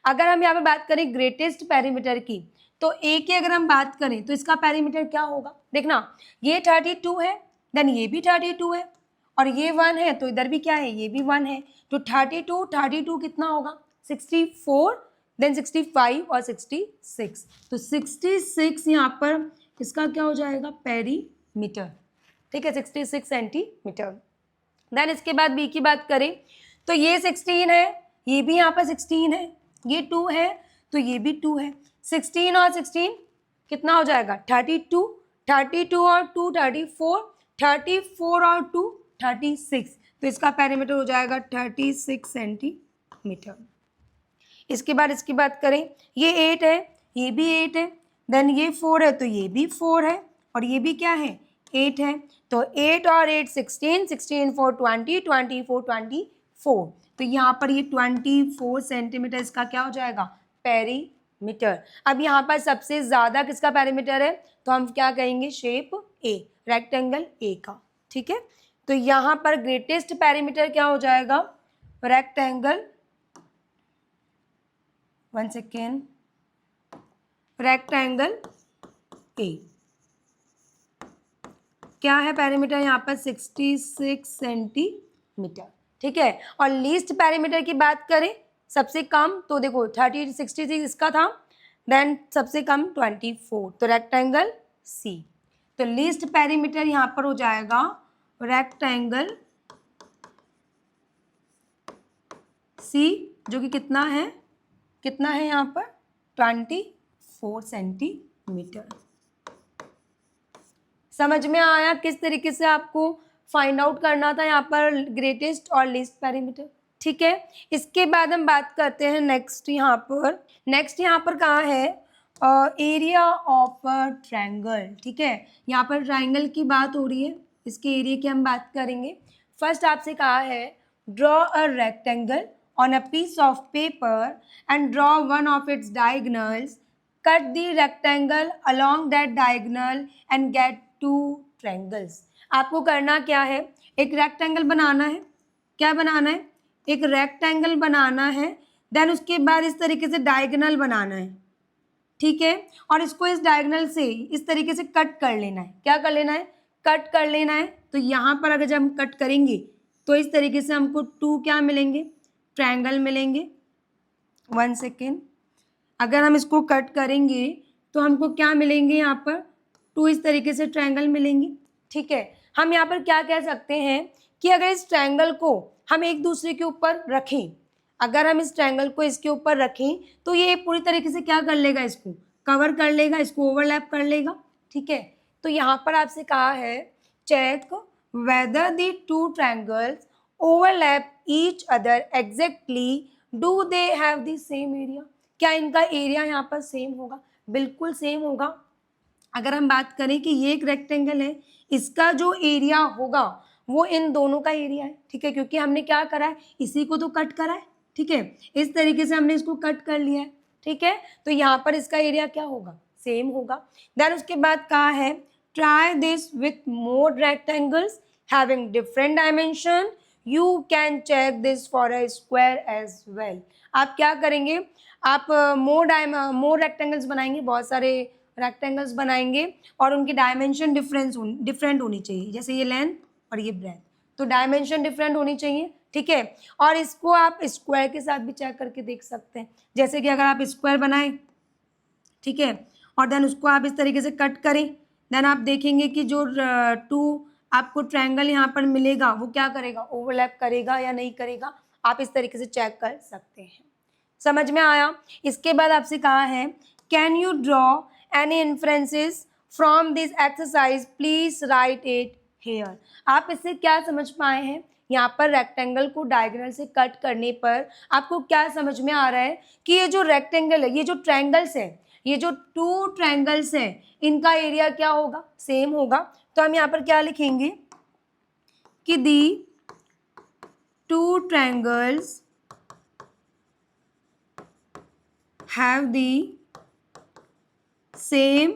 अगर हम यहाँ पर बात करें ग्रेटेस्ट पैरामीटर की, तो ए की अगर हम बात करें तो इसका पैरामीटर क्या होगा। देखना ये 32 है, देन ये भी 32 है और ये 1 है, तो इधर भी क्या है, ये भी 1 है। तो 32 कितना होगा 64, देन 65 और 66, तो 66 यहाँ पर इसका क्या हो जाएगा पेरीमीटर, ठीक है, 66 सेंटीमीटर। देन इसके बाद बी की बात करें तो ये 16 है, ये भी यहाँ पर 16 है, ये 2 है तो ये भी 2 है। 16 और 16 कितना हो जाएगा 32, 32 और 2 34, 34 और 2 36, तो इसका पैरामीटर हो जाएगा 36 सेंटीमीटर। इसके बाद इसकी बात करें ये 8 है, ये भी 8 है, देन ये 4 है तो ये भी 4 है और ये भी क्या है 8 है। तो 8 और 8 16, 16 4 20, 24 24, तो यहाँ पर ये 24 सेंटीमीटर इसका क्या हो जाएगा पेरीमीटर। अब यहाँ पर सबसे ज़्यादा किसका पैरामीटर है, तो हम क्या कहेंगे शेप ए, रेक्टेंगल ए का, ठीक है। तो यहाँ पर ग्रेटेस्ट पैरामीटर क्या हो जाएगा रेक्टेंगल, वन सेकेंड, रेक्टेंगल ए क्या है पैरामीटर यहाँ पर 66 सेंटीमीटर, ठीक है। और लीस्ट पैरामीटर की बात करें सबसे कम, तो देखो 66 इसका था, देन सबसे कम 24, तो रेक्टेंगल सी। तो लीस्ट पैरामीटर यहाँ पर हो जाएगा रेक्टेंगल सी, जो कि कितना है यहाँ पर 24 सेंटीमीटर। समझ में आया किस तरीके से आपको फाइंड आउट करना था यहाँ पर ग्रेटेस्ट और लीस्ट पैरामीटर, ठीक है। इसके बाद हम बात करते हैं नेक्स्ट यहाँ पर कहाँ है एरिया ऑफ अ ट्रायंगल, ठीक है। यहाँ पर ट्रायंगल की बात हो रही है, इसके एरिया की हम बात करेंगे। फर्स्ट आपसे कहा है draw a rectangle on a piece of paper and draw one of its diagonals, cut the rectangle along that diagonal and get 2 triangles. आपको करना क्या है, एक रेक्टेंगल बनाना है, क्या बनाना है एक रेक्टेंगल बनाना है, देन उसके बाद इस तरीके से डायगोनल बनाना है, ठीक है। और इसको इस डायगोनल से इस तरीके से कट कर लेना है, क्या कर लेना है कट कर लेना है। तो यहाँ पर अगर जब हम कट करेंगे तो इस तरीके से हमको 2 क्या मिलेंगे ट्रायंगल मिलेंगे। वन सेकेंड, अगर हम इसको कट करेंगे तो हमको क्या मिलेंगे यहाँ पर 2 इस तरीके से ट्रायंगल मिलेंगे, ठीक है। हम यहाँ पर क्या कह सकते हैं कि अगर इस ट्रायंगल को हम एक दूसरे के ऊपर रखें, अगर हम इस ट्रायंगल को इसके ऊपर रखें तो ये पूरी तरीके से क्या कर लेगा, इसको कवर कर लेगा, इसको ओवरलैप कर लेगा, ठीक है। तो यहाँ पर आपसे कहा है check whether the 2 triangles overlap each other exactly, do they have the same area. क्या इनका एरिया यहाँ पर सेम होगा, बिल्कुल सेम होगा। अगर हम बात करें कि ये एक रेक्टेंगल है, इसका जो एरिया होगा वो इन दोनों का एरिया है, ठीक है, क्योंकि हमने क्या करा है इसी को तो कट करा है, ठीक है। इस तरीके से हमने इसको कट कर लिया है, ठीक है। तो यहाँ पर इसका एरिया क्या होगा सेम होगा। देन उसके बाद कहा है try this with more rectangles having different dimension, you can check this for a square as well. आप क्या करेंगे, आप मोर रेक्टेंगल्स बनाएंगे, बहुत सारे रेक्टेंगल्स बनाएंगे और उनकी डायमेंशन डिफरेंट होनी चाहिए, जैसे ये लेंथ और ये ब्रेथ, तो डायमेंशन डिफरेंट होनी चाहिए, ठीक है। और इसको आप स्क्वायर के साथ भी चेक करके देख सकते हैं, जैसे कि अगर आप स्क्वायर बनाएं ठीक है, और देन उसको आप इस तरीके से कट करें, देन आप देखेंगे कि जो 2 आपको ट्रायंगल यहाँ पर मिलेगा वो क्या करेगा, ओवरलैप करेगा या नहीं करेगा, आप इस तरीके से चेक कर सकते हैं। समझ में आया। इसके बाद आपसे कहा है can you draw any inferences from this exercise please right it here. आप इससे क्या समझ पाए हैं, यहाँ पर रेक्टेंगल को डायगोनल से कट करने पर आपको क्या समझ में आ रहा है कि ये जो रेक्टेंगल है, ये जो ट्रायंगल्स है, ये जो 2 ट्रायंगल्स हैं, इनका एरिया क्या होगा, सेम होगा। तो हम यहाँ पर क्या लिखेंगे कि दी 2 triangles have the same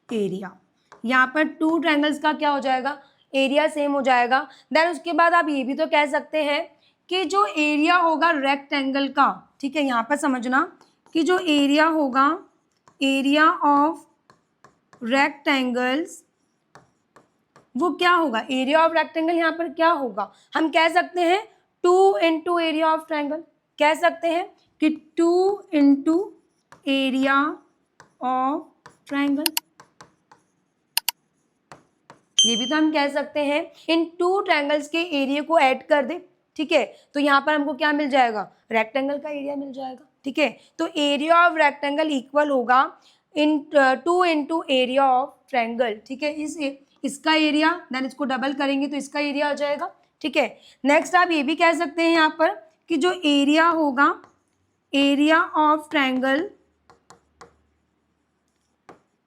area. यहाँ पर 2 ट्रायंगल्स का क्या हो जाएगा, एरिया सेम हो जाएगा। देन उसके बाद आप ये भी तो कह सकते हैं कि जो एरिया होगा रेक्टेंगल का, ठीक है, यहाँ पर समझना कि जो एरिया होगा, एरिया ऑफ रेक्टेंगल्स, वो क्या होगा, एरिया ऑफ रेक्टेंगल यहाँ पर क्या होगा, हम कह सकते हैं 2 इंटू एरिया ऑफ ट्रायंगल, कह सकते हैं कि 2 इंटू एरिया ऑफ ट्रायंगल, ये भी तो हम कह सकते हैं। इन 2 ट्रायंगल्स के एरिया को ऐड कर दे, ठीक है, तो यहाँ पर हमको क्या मिल जाएगा, रेक्टेंगल का एरिया मिल जाएगा, ठीक है। तो एरिया ऑफ रेक्टेंगल इक्वल होगा 2 इंटू एरिया ऑफ ट्रायंगल, ठीक है, इसका एरिया, देन इसको डबल करेंगे तो इसका एरिया आ जाएगा, ठीक है। नेक्स्ट आप ये भी कह सकते हैं यहाँ पर कि जो एरिया होगा, एरिया ऑफ ट्रायंगल,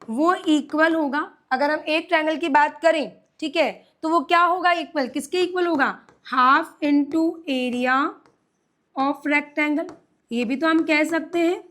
वो इक्वल होगा, अगर हम एक ट्रायंगल की बात करें, ठीक है, तो वो क्या होगा, इक्वल किसके इक्वल होगा, half into area of rectangle. ये भी तो हम कह सकते हैं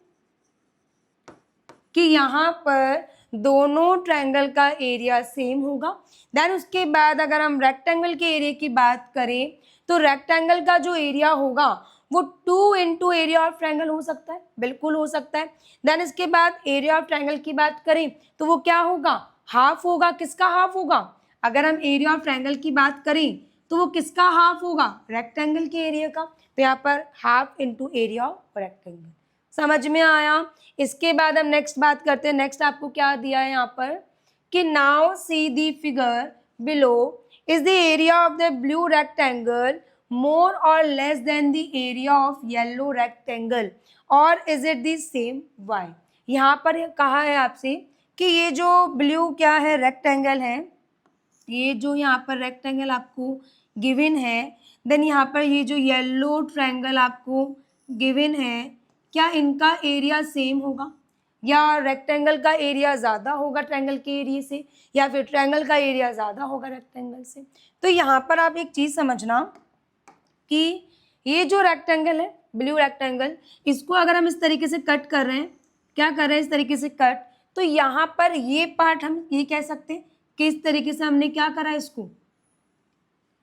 कि यहाँ पर दोनों ट्रायंगल का एरिया सेम होगा। देन उसके बाद अगर हम रेक्टेंगल के एरिया की बात करें तो रेक्टेंगल का जो एरिया होगा वो 2 इंटू एरिया ऑफ ट्रायंगल हो सकता है, बिल्कुल हो सकता है। देन इसके बाद एरिया ऑफ ट्रायंगल की बात करें तो वो क्या होगा, हाफ होगा, किसका हाफ होगा, अगर हम एरिया ऑफ ट्रायंगल की बात करें तो वो किसका हाफ होगा, रेक्टेंगल के एरिया का, तो यहाँ पर half into area of rectangle. समझ में आया। इसके बाद हम नेक्स्ट बात करते हैं। नेक्स्ट आपको क्या दिया है यहाँ पर कि now see the figure below, is the area of the blue rectangle more or less than the area of yellow rectangle or is it the same? Why? यहाँ पर कहा है आपसे कि ये जो ब्लू क्या है, रेक्टेंगल है, ये जो यहाँ पर रेक्टेंगल आपको गिवन है, देन यहाँ पर ये जो येलो ट्रायंगल आपको गिवन है, क्या इनका एरिया सेम होगा, या रेक्टेंगल का एरिया ज़्यादा होगा ट्रायंगल के एरिया से, या फिर ट्रायंगल का एरिया ज़्यादा होगा रेक्टेंगल से। तो यहाँ पर आप एक चीज़ समझना कि ये जो रेक्टेंगल है, ब्लू रेक्टेंगल, इसको अगर हम इस तरीके से कट कर रहे हैं, क्या कर रहे हैं, इस तरीके से कट, तो यहाँ पर ये पार्ट हम ये कह सकते हैं कि इस तरीके से हमने क्या करा है, इसको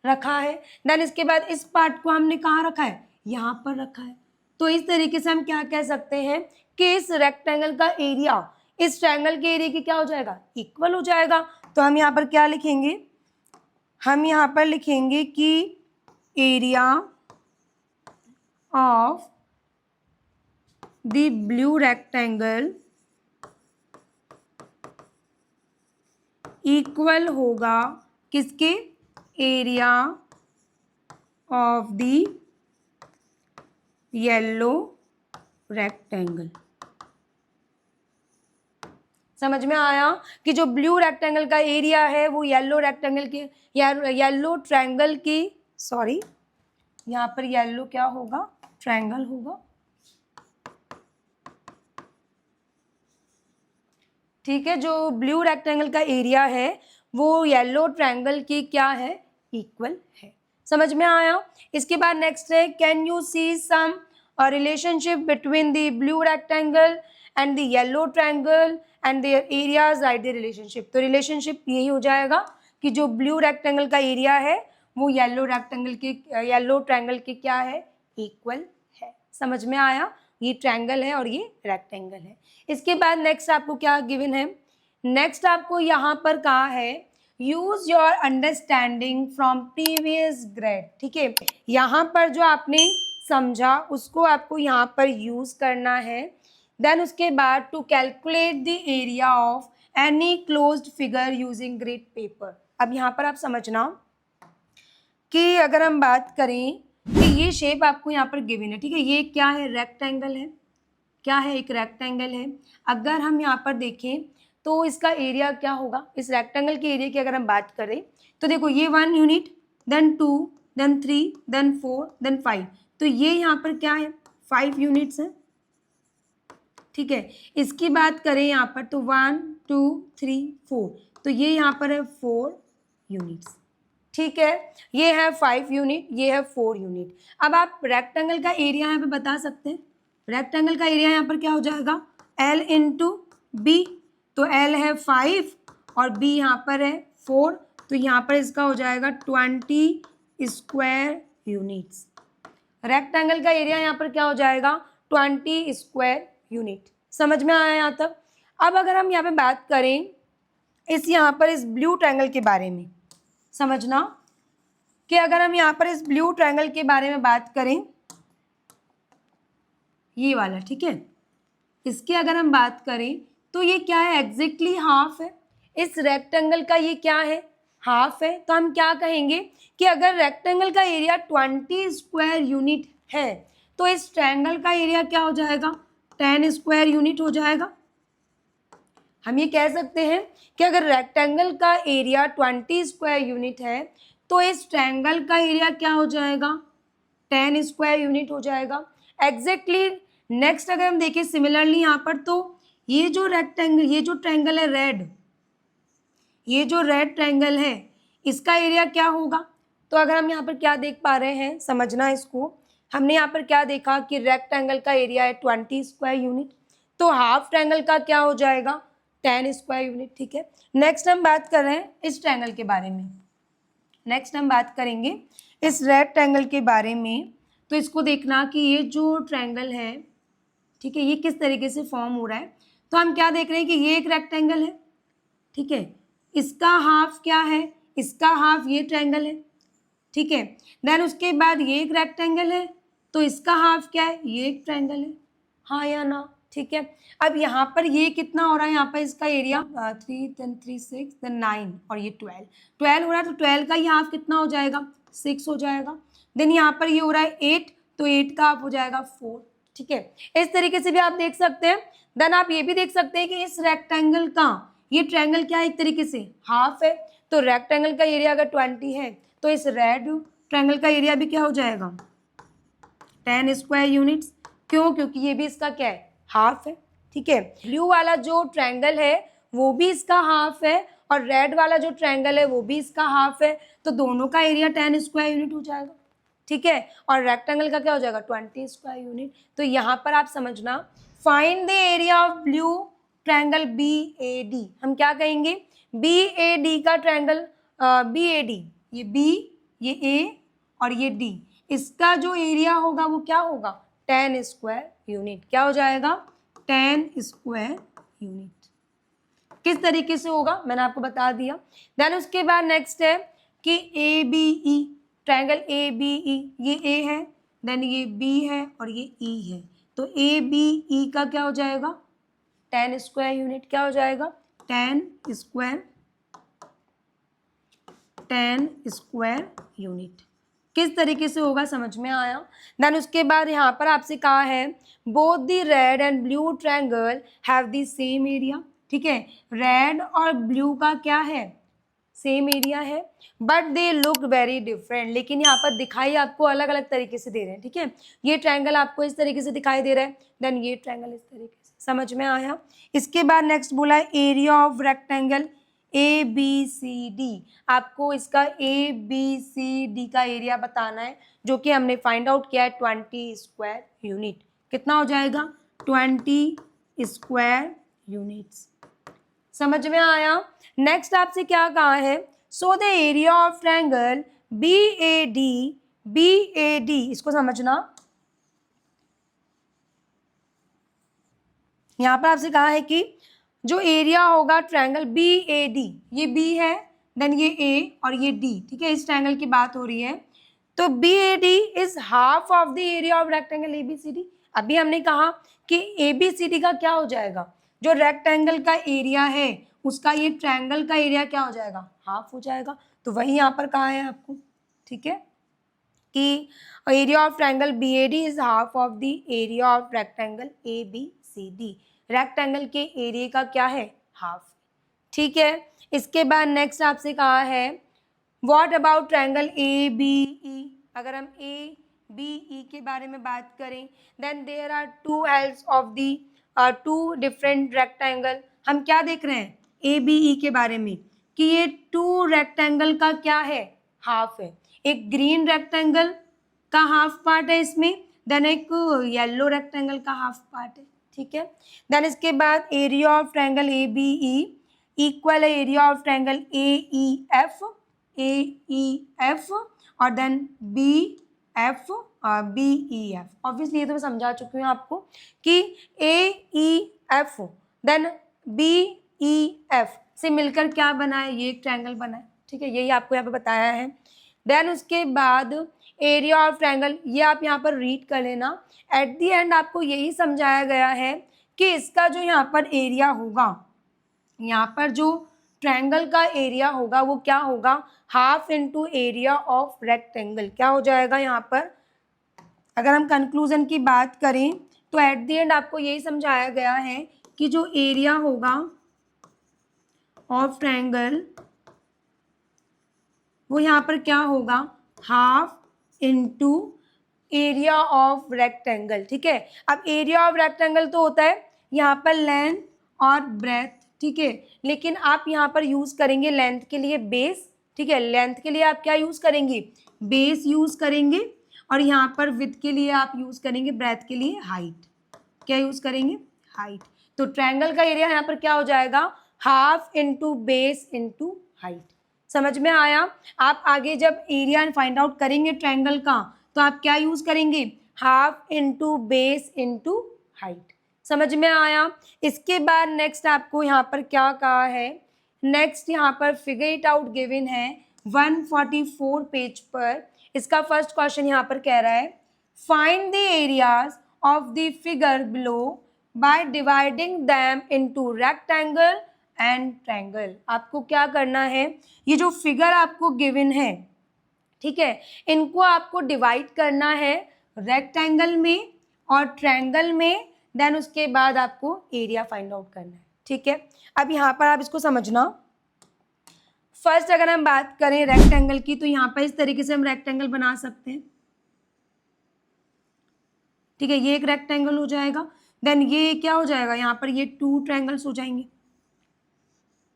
रखा है। देन इसके बाद इस पार्ट को हमने कहाँ रखा है, यहाँ पर रखा है। तो इस तरीके से हम क्या कह सकते हैं कि इस रेक्टेंगल का एरिया इस ट्रायंगल के एरिया की क्या हो जाएगा, इक्वल हो जाएगा। तो हम यहाँ पर क्या लिखेंगे, हम यहाँ पर लिखेंगे कि area of the blue rectangle equal होगा किसके, area of the yellow rectangle. समझ में आया कि जो ब्लू रेक्टेंगल का एरिया है वो येलो रेक्टेंगल के येलो ट्रायंगल की, सॉरी यहाँ पर येलो क्या होगा, ट्रायंगल होगा, ठीक है। जो ब्लू रेक्टेंगल का एरिया है वो येलो ट्रायंगल की क्या है, इक्वल है। समझ में आया। इसके बाद नेक्स्ट है can you see some relationship between the blue rectangle and the yellow triangle and their areas, write the relationship. तो रिलेशनशिप यही हो जाएगा कि जो ब्लू रेक्टेंगल का एरिया है वो येलो ट्रायंगल के क्या है, इक्वल है। समझ में आया, ये ट्रायंगल है और ये रेक्टेंगल है। इसके बाद नेक्स्ट आपको क्या गिवन है, नेक्स्ट आपको यहाँ पर कहा है use your understanding from previous grade, ठीक है। यहाँ पर जो आपने समझा उसको आपको यहाँ पर यूज करना है। देन उसके बाद to calculate the area of any closed figure using grid paper. अब यहाँ पर आप समझना कि अगर हम बात करें कि ये शेप आपको यहाँ पर गिवन है, ठीक है, ये क्या है, रेक्टेंगल है, क्या है, एक रेक्टेंगल है। अगर हम यहाँ पर देखें तो इसका एरिया क्या होगा, इस रेक्टेंगल के एरिया की अगर हम बात करें तो देखो ये 1 unit, then 2, then 3, then 4, then 5, तो ये यहाँ पर क्या है, 5 यूनिट्स है, ठीक है। इसकी बात करें यहाँ पर तो 1 2 3 4, तो ये यहाँ पर है 4 यूनिट्स, ठीक है। ये है 5 यूनिट, ये है 4 यूनिट। अब आप रेक्टेंगल का एरिया यहाँ पे बता सकते हैं। रेक्टेंगल का एरिया यहाँ पर क्या हो जाएगा, L इंटू बी, तो L है 5 और B यहाँ पर है 4, तो यहाँ पर इसका हो जाएगा 20 स्क्वायर यूनिट्स। रेक्टेंगल का एरिया यहाँ पर क्या हो जाएगा, 20 स्क्वायर यूनिट। समझ में आया यहाँ तक। अब अगर हम यहाँ पे बात करें यहाँ पर इस ब्लू ट्रायंगल के बारे में, समझना कि अगर हम यहाँ पर इस ब्लू ट्रायंगल के बारे में बात करें, ये वाला, ठीक है, इसकी अगर हम बात करें तो ये क्या है, एग्जैक्टली हाफ है। इस रेक्टेंगल का ये क्या है, हाफ है। तो हम क्या कहेंगे कि अगर रेक्टेंगल का एरिया 20 स्क्वायर यूनिट है तो इस ट्रायंगल का एरिया क्या हो जाएगा, 10 स्क्वायर यूनिट हो जाएगा। हम ये कह सकते हैं कि अगर रेक्टेंगल का एरिया 20 स्क्वायर यूनिट है तो इस ट्रायंगल का एरिया क्या हो जाएगा, 10 स्क्वायर यूनिट हो जाएगा। एग्जैक्टली नेक्स्ट अगर हम देखें सिमिलरली यहाँ पर, तो ये जो रेक्टेंगल, ये जो ट्रायंगल है रेड, ये जो रेड ट्रायंगल है इसका एरिया क्या होगा। तो अगर हम यहाँ पर क्या देख पा रहे हैं, समझना इसको, हमने यहाँ पर क्या देखा कि रेक्टेंगल का एरिया है 20 स्क्वायर यूनिट, तो हाफ ट्रायंगल का क्या हो जाएगा, 10 स्क्वायर यूनिट, ठीक है। नेक्स्ट हम बात कर रहे हैं इस ट्रायंगल के बारे में। नेक्स्ट हम बात करेंगे इस रेड ट्रायंगल के बारे में। तो इसको देखना कि ये जो ट्रायंगल है, ठीक है, ये किस तरीके से फॉर्म हो रहा है। तो हम क्या देख रहे हैं कि ये एक रेक्टेंगल है, ठीक है, इसका हाफ क्या है, इसका हाफ ये ट्रायंगल है, ठीक है। देन उसके बाद ये एक रेक्टेंगल है, तो इसका हाफ क्या है, ये एक ट्रायंगल है, हाँ या ना, ठीक है। अब यहाँ पर ये कितना हो रहा है, यहाँ पर इसका एरिया 3 देन 3 6 देन 9 और ये 12 हो रहा है, तो 12 का ये हाफ कितना हो जाएगा, 6 हो जाएगा। देन यहाँ पर ये हो रहा है 8, तो 8 का हाफ हो जाएगा 4, ठीक है। इस तरीके से भी आप देख सकते हैं। देन आप ये भी देख सकते हैं कि इस रेक्टेंगल का ये ट्रायंगल क्या है, एक तरीके से हाफ है, तो रेक्टेंगल का एरिया अगर 20 है तो इस रेड ट्रायंगल का एरिया भी क्या हो जाएगा, 10 स्क्वायर यूनिट्स। क्यों, क्योंकि ये भी इसका क्या है, हाफ है, ठीक है। ब्लू वाला जो ट्रायंगल है वो भी इसका हाफ है और रेड वाला जो ट्रायंगल है वो भी इसका हाफ है, तो दोनों का एरिया 10 स्क्वायर यूनिट हो जाएगा, ठीक है। और रेक्टेंगल का क्या हो जाएगा, 20 स्क्वायर यूनिट। तो यहाँ पर आप समझना, find the area of blue triangle BAD। हम क्या कहेंगे, BAD का ट्रायंगल, BAD, ये B, ये A और ये D, इसका जो एरिया होगा वो क्या होगा, 10 स्क्वायर यूनिट। क्या हो जाएगा, 10 स्क्वायर यूनिट। किस तरीके से होगा मैंने आपको बता दिया। देन उसके बाद नेक्स्ट है कि ABE, ट्रायंगल ABE, ये A है, देन ये B है और ये E है, तो ABE का क्या हो जाएगा, 10 स्क्वायर यूनिट। क्या हो जाएगा, 10 स्क्वायर यूनिट। किस तरीके से होगा समझ में आया। देन उसके बाद यहाँ पर आपसे कहा है both the red and blue triangle have the same area, ठीक है। रेड और ब्लू का क्या है, सेम एरिया है, but they look very different, लेकिन यहाँ पर दिखाई आपको अलग अलग तरीके से दे रहे हैं, ठीक है। ये ट्रायंगल आपको इस तरीके से दिखाई दे रहा है, देन ये ट्रायंगल इस तरीके से। समझ में आया। इसके बाद नेक्स्ट बोला है एरिया ऑफ रेक्टेंगल ABCD। आपको इसका ABCD का एरिया बताना है, जो कि हमने फाइंड आउट किया है 20 स्क्वायर यूनिट। कितना हो जाएगा, 20 स्क्वायर यूनिट्स। समझ में आया। नेक्स्ट आपसे क्या कहा है, so the area of triangle BAD, इसको समझना। यहाँ पर आपसे कहा है कि जो एरिया होगा ट्रायंगल BAD, ये B है, देन ये A और ये D, ठीक है, इस ट्रायंगल की बात हो रही है। तो BAD is half of the area of rectangle ABCD। अभी हमने कहा कि ए बी सी डी का क्या हो जाएगा, जो रेक्टेंगल का एरिया है उसका ये ट्रायंगल का एरिया क्या हो जाएगा, हाफ हो जाएगा। तो वही यहाँ पर कहा है आपको, ठीक है, कि area of triangle B A D is half of the area of rectangle A B C D. Rectangle के एरिया का क्या है, हाफ, ठीक है। इसके बाद नेक्स्ट आपसे कहा है what about triangle A B E. अगर हम ए बी ई के बारे में बात करें, then there are two helps of the two different rectangle. हम क्या देख रहे हैं ए बी ई के बारे में कि ये टू रेक्टेंगल का क्या है, हाफ है। एक ग्रीन रेक्टेंगल का हाफ पार्ट है इसमें, देन एक येलो रेक्टेंगल का हाफ पार्ट है, ठीक है। देन इसके बाद area of triangle A B E equal है area of triangle A E F और then B F B E F. Obviously ये तो मैं समझा चुकी हूँ आपको कि A E F then B E F से मिलकर क्या बना है, ये एक ट्रायंगल बना है, ठीक है, यही आपको यहाँ पे बताया है। देन उसके बाद एरिया ऑफ ट्रायंगल, ये आप यहाँ पर रीड कर लेना। एट दी एंड आपको यही समझाया गया है कि इसका जो यहाँ पर एरिया होगा, यहाँ पर जो ट्रायंगल का एरिया होगा वो क्या होगा, half into area of rectangle. क्या हो जाएगा यहाँ पर, अगर हम कंक्लूजन की बात करें तो एट द एंड आपको यही समझाया गया है कि जो एरिया होगा ऑफ ट्रायंगल वो यहाँ पर क्या होगा, half into area of rectangle, ठीक है। अब एरिया ऑफ रेक्टेंगल तो होता है यहाँ पर लेंथ और ब्रेथ, ठीक है, लेकिन आप यहाँ पर यूज करेंगे लेंथ के लिए बेस, ठीक है, लेंथ के लिए आप क्या यूज करेंगे, बेस यूज करेंगे, और यहाँ पर विड्थ के लिए आप यूज करेंगे, ब्रेथ के लिए हाइट, क्या यूज करेंगे, हाइट। तो ट्रायंगल का एरिया यहाँ पर क्या हो जाएगा, half into base into height. समझ में आया। आप आगे जब एरिया फाइंड आउट करेंगे ट्रायंगल का तो आप क्या यूज करेंगे, half into base into height. समझ में आया। इसके बाद नेक्स्ट आपको यहाँ पर क्या कहा है, नेक्स्ट यहाँ पर फिगर इट आउट गिवन है 144 पेज पर। इसका फर्स्ट क्वेश्चन यहाँ पर कह रहा है find the areas of the figure below by dividing them into rectangle and triangle. आपको क्या करना है, ये जो फिगर आपको गिवन है, ठीक है, इनको आपको डिवाइड करना है रेक्टेंगल में और ट्रायंगल में, देन उसके बाद आपको एरिया फाइंड आउट करना है, ठीक है। अब यहाँ पर आप इसको समझना। फर्स्ट अगर हम बात करें रेक्टेंगल की तो यहाँ पर इस तरीके से हम रेक्टेंगल बना सकते हैं, ठीक है, ये एक रेक्टेंगल हो जाएगा। देन ये क्या हो जाएगा, यहाँ पर ये टू ट्रायंगल्स हो जाएंगे,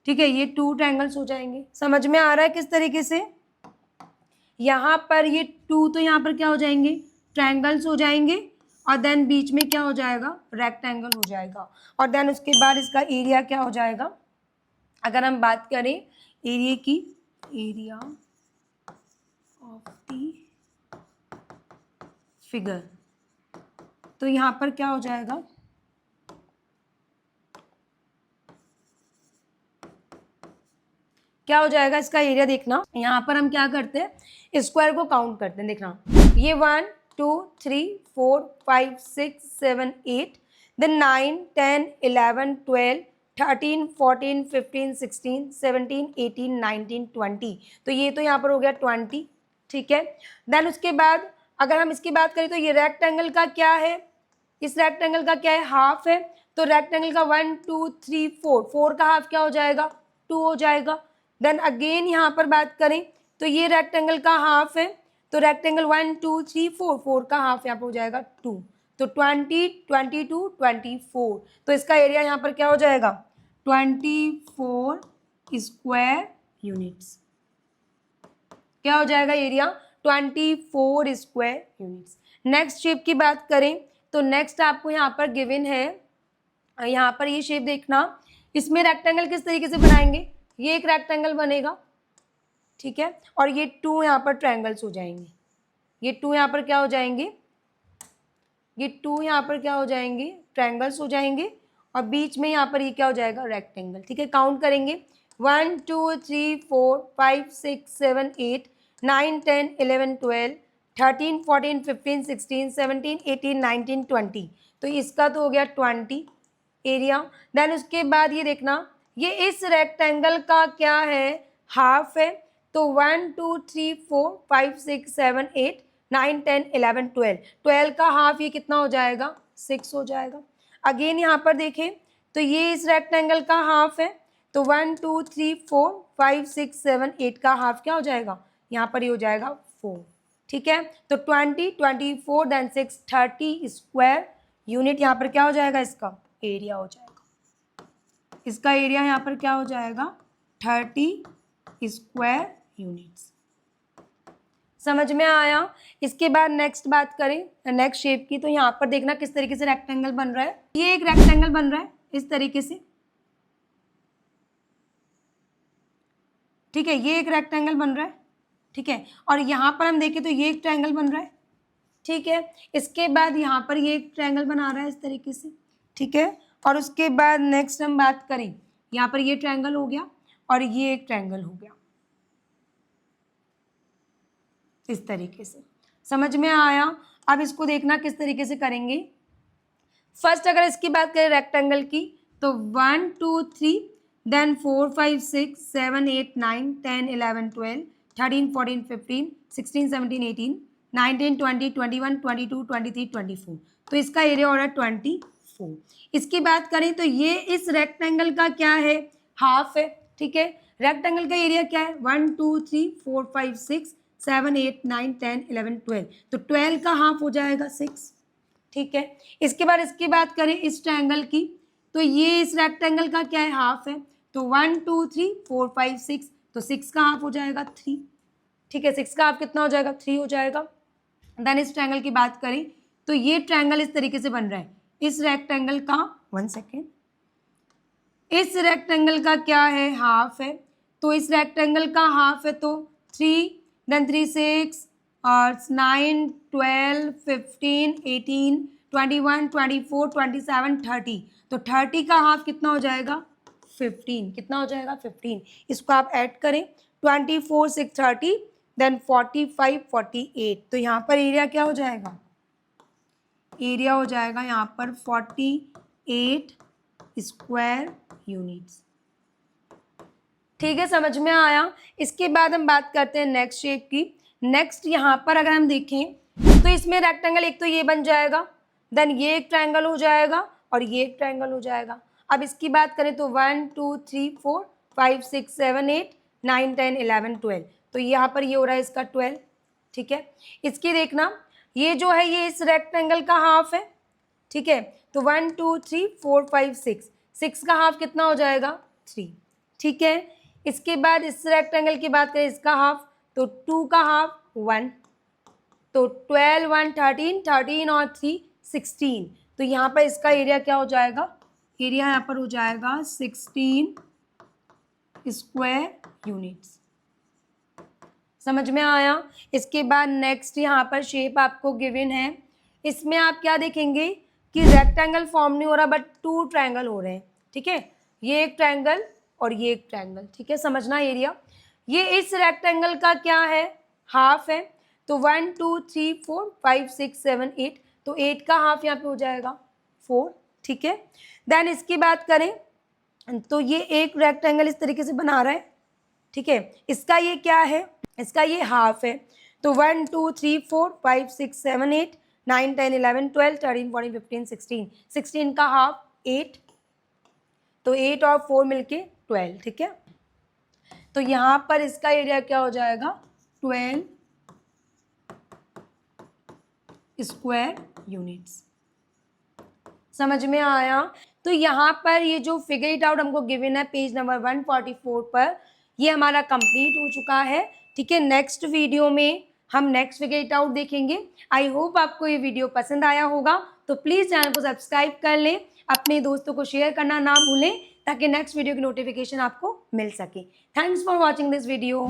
ठीक है, ये टू ट्रायंगल्स हो जाएंगे। समझ में आ रहा है किस तरीके से, यहाँ पर ये टू तो यहाँ पर क्या हो जाएंगे, ट्रायंगल्स हो जाएंगे, और देन बीच में क्या हो जाएगा, रेक्टेंगल हो जाएगा। और देन उसके बाद इसका एरिया क्या हो जाएगा, अगर हम बात करें एरिया की, एरिया ऑफ द फिगर, तो यहाँ पर क्या हो जाएगा, क्या हो जाएगा इसका एरिया। देखना यहाँ पर हम क्या करते हैं, स्क्वायर को काउंट करते हैं। देखना ये 1 2 3 4 5 6 7 8 देन 9 10 11 12 13 14 15 16 17 18 19 20। तो ये तो यहाँ पर हो गया 20, ठीक है। देन उसके बाद अगर हम इसकी बात करें तो ये रेक्टेंगल का क्या है, इस रेक्टेंगल का क्या है, हाफ है। तो रेक्टेंगल का 1 2 3 4 का हाफ क्या हो जाएगा, 2 हो जाएगा। देन अगेन यहाँ पर बात करें तो ये रेक्टेंगल का हाफ है, तो रेक्टेंगल 1 2 3 4 का हाफ यहाँ पर हो जाएगा 2, तो 20 22 24। तो इसका एरिया यहाँ पर क्या हो जाएगा, 24 स्क्वायर यूनिट्स। क्या हो जाएगा area, 24 square units. Next shape की बात करें तो नेक्स्ट आपको यहाँ पर गिवन है, यहाँ पर ये शेप देखना, इसमें रेक्टेंगल किस तरीके से बनाएंगे, ये एक रेक्टेंगल बनेगा, ठीक है, और ये 2 यहाँ पर ट्रायंगल्स हो जाएंगे, ये 2 यहाँ पर क्या हो जाएंगे, ये 2 यहाँ पर क्या हो जाएंगे, ट्रायंगल्स हो जाएंगे, और बीच में यहाँ पर ये क्या हो जाएगा, रेक्टेंगल, ठीक है। काउंट करेंगे 1 2 3 4 5 6 7 8 9 10 11 12 13 14 15 16 17 18 19 20। तो इसका तो हो गया 20 एरिया। देन उसके बाद ये देखना, ये इस रेक्टेंगल का क्या है, हाफ है। तो 1 2 3 4 5 6 7 8 9 10 11 12, 12 का हाफ ये कितना हो जाएगा, 6 हो जाएगा। अगेन यहाँ पर देखें तो ये इस रेक्टेंगल का हाफ है, तो 1 2 3 4 5 6 7 8 का हाफ क्या हो जाएगा, यहाँ पर ये हो जाएगा 4। ठीक है, तो 20 24 देन 6 30 स्क्वायर यूनिट यहाँ पर क्या हो जाएगा, इसका एरिया हो जाएगा। इसका एरिया यहाँ पर क्या हो जाएगा, 30 स्क्वायर यूनिट्स। समझ में आया। इसके बाद नेक्स्ट बात करें नेक्स्ट शेप की, तो यहाँ पर देखना किस तरीके से रेक्टेंगल बन रहा है। ये एक रेक्टेंगल बन रहा है इस तरीके से, ठीक है, ये एक रेक्टेंगल बन रहा है, ठीक है। और यहाँ पर हम देखें तो ये एक ट्रायंगल बन रहा है, ठीक है। इसके बाद यहाँ पर ये एक ट्रायंगल बना रहा है इस तरीके से, ठीक है। और उसके बाद नेक्स्ट हम बात करें, यहाँ पर ये ट्रायंगल हो गया और ये एक ट्रायंगल हो गया इस तरीके से। समझ में आया। अब इसको देखना किस तरीके से करेंगे। फर्स्ट अगर इसकी बात करें रेक्टेंगल की, तो 1 2 3 देन 4 5 6 7 8 9 10 11 12 13 14 15 16 17 18 19 20 21 22 23 24, तो इसका एरिया हो रहा है 24। इसकी बात करें तो ये इस रेक्टेंगल का क्या है, हाफ है, ठीक है। रेक्टेंगल का एरिया क्या है, 1 2 3 4 5 6 7 8 9 10 11 12, तो 12 का हाफ हो जाएगा 6, ठीक है। इसके बाद इसकी बात करें इस ट्रायंगल की, तो ये इस रेक्टेंगल का क्या है, हाफ है, तो 1 2 3 4 5 6, तो 6 का हाफ हो जाएगा 3, ठीक है। 6 का हाफ कितना हो जाएगा, 3 हो जाएगा। देन इस ट्रायंगल की बात करें तो ये ट्रायंगल इस तरीके से बन रहा है। इस रेक्टेंगल का 1 सेकेंड, इस रेक्टेंगल का क्या है, हाफ है, तो इस रेक्टेंगल का हाफ है तो 3 देन 3 6 और 9 12 15 18 21 24 27 30, तो 30 का हाफ कितना हो जाएगा, 15, कितना हो जाएगा 15। इसको आप ऐड करें 24 6 30 देन 45 48, तो यहाँ पर एरिया क्या हो जाएगा, एरिया हो जाएगा यहाँ पर 48 स्क्वायर यूनिट्स, ठीक है। समझ में आया। इसके बाद हम बात करते हैं नेक्स्ट शेप की। नेक्स्ट यहाँ पर अगर हम देखें तो इसमें रेक्टेंगल एक तो ये बन जाएगा, देन ये एक ट्रायंगल हो जाएगा और ये एक ट्रायंगल हो जाएगा। अब इसकी बात करें तो 1 2 3 4 5 6 7 8 9 10 11 12, तो यहाँ पर ये हो रहा है इसका 12, ठीक है। इसकी देखना ये जो है ये इस रेक्टेंगल का हाफ है, ठीक है, तो 1 2 3 4 5 6, 6 का हाफ कितना हो जाएगा, 3, ठीक है। इसके बाद इस रेक्टेंगल की बात करें इसका हाफ, तो 2 का हाफ 1, तो 12 1 13 13 और 3 16, तो यहाँ पर इसका एरिया क्या हो जाएगा, एरिया यहाँ पर हो जाएगा 16 स्क्वायर यूनिट्स। समझ में आया। इसके बाद नेक्स्ट यहाँ पर शेप आपको गिवन है। इसमें आप क्या देखेंगे कि रेक्टेंगल फॉर्म नहीं हो रहा बट 2 ट्रायंगल हो रहे हैं, ठीक है। ये एक ट्रायंगल और ये एक ट्रायंगल, ठीक है। समझना एरिया, ये इस रेक्टेंगल का क्या है, हाफ है, तो 1 2 3 4 5 6 7 8, तो 8 का हाफ यहाँ पे हो जाएगा 4, ठीक है। देन इसकी बात करें तो ये एक रेक्टेंगल इस तरीके से बना रहा है, ठीक है। इसका ये क्या है, इसका ये हाफ है, तो 1 2 3 4 5 6 7 8 9 10 11 12 13 14 15 16, 16 का हाफ 8, तो 8 और 4 मिलके 12, ठीक है। तो यहाँ पर इसका एरिया क्या हो जाएगा, 12 स्क्वायर यूनिट्स। समझ में आया। तो यहाँ पर ये जो फिगर इट आउट हमको गिवन है पेज नंबर 144 पर, ये हमारा कंप्लीट हो चुका है, ठीक है। नेक्स्ट वीडियो में हम नेक्स्ट फिगर इट आउट देखेंगे। आई होप आपको ये वीडियो पसंद आया होगा, तो प्लीज़ चैनल को सब्सक्राइब कर लें, अपने दोस्तों को शेयर करना ना भूलें ताकि नेक्स्ट वीडियो की नोटिफिकेशन आपको मिल सके। Thanks for watching this video.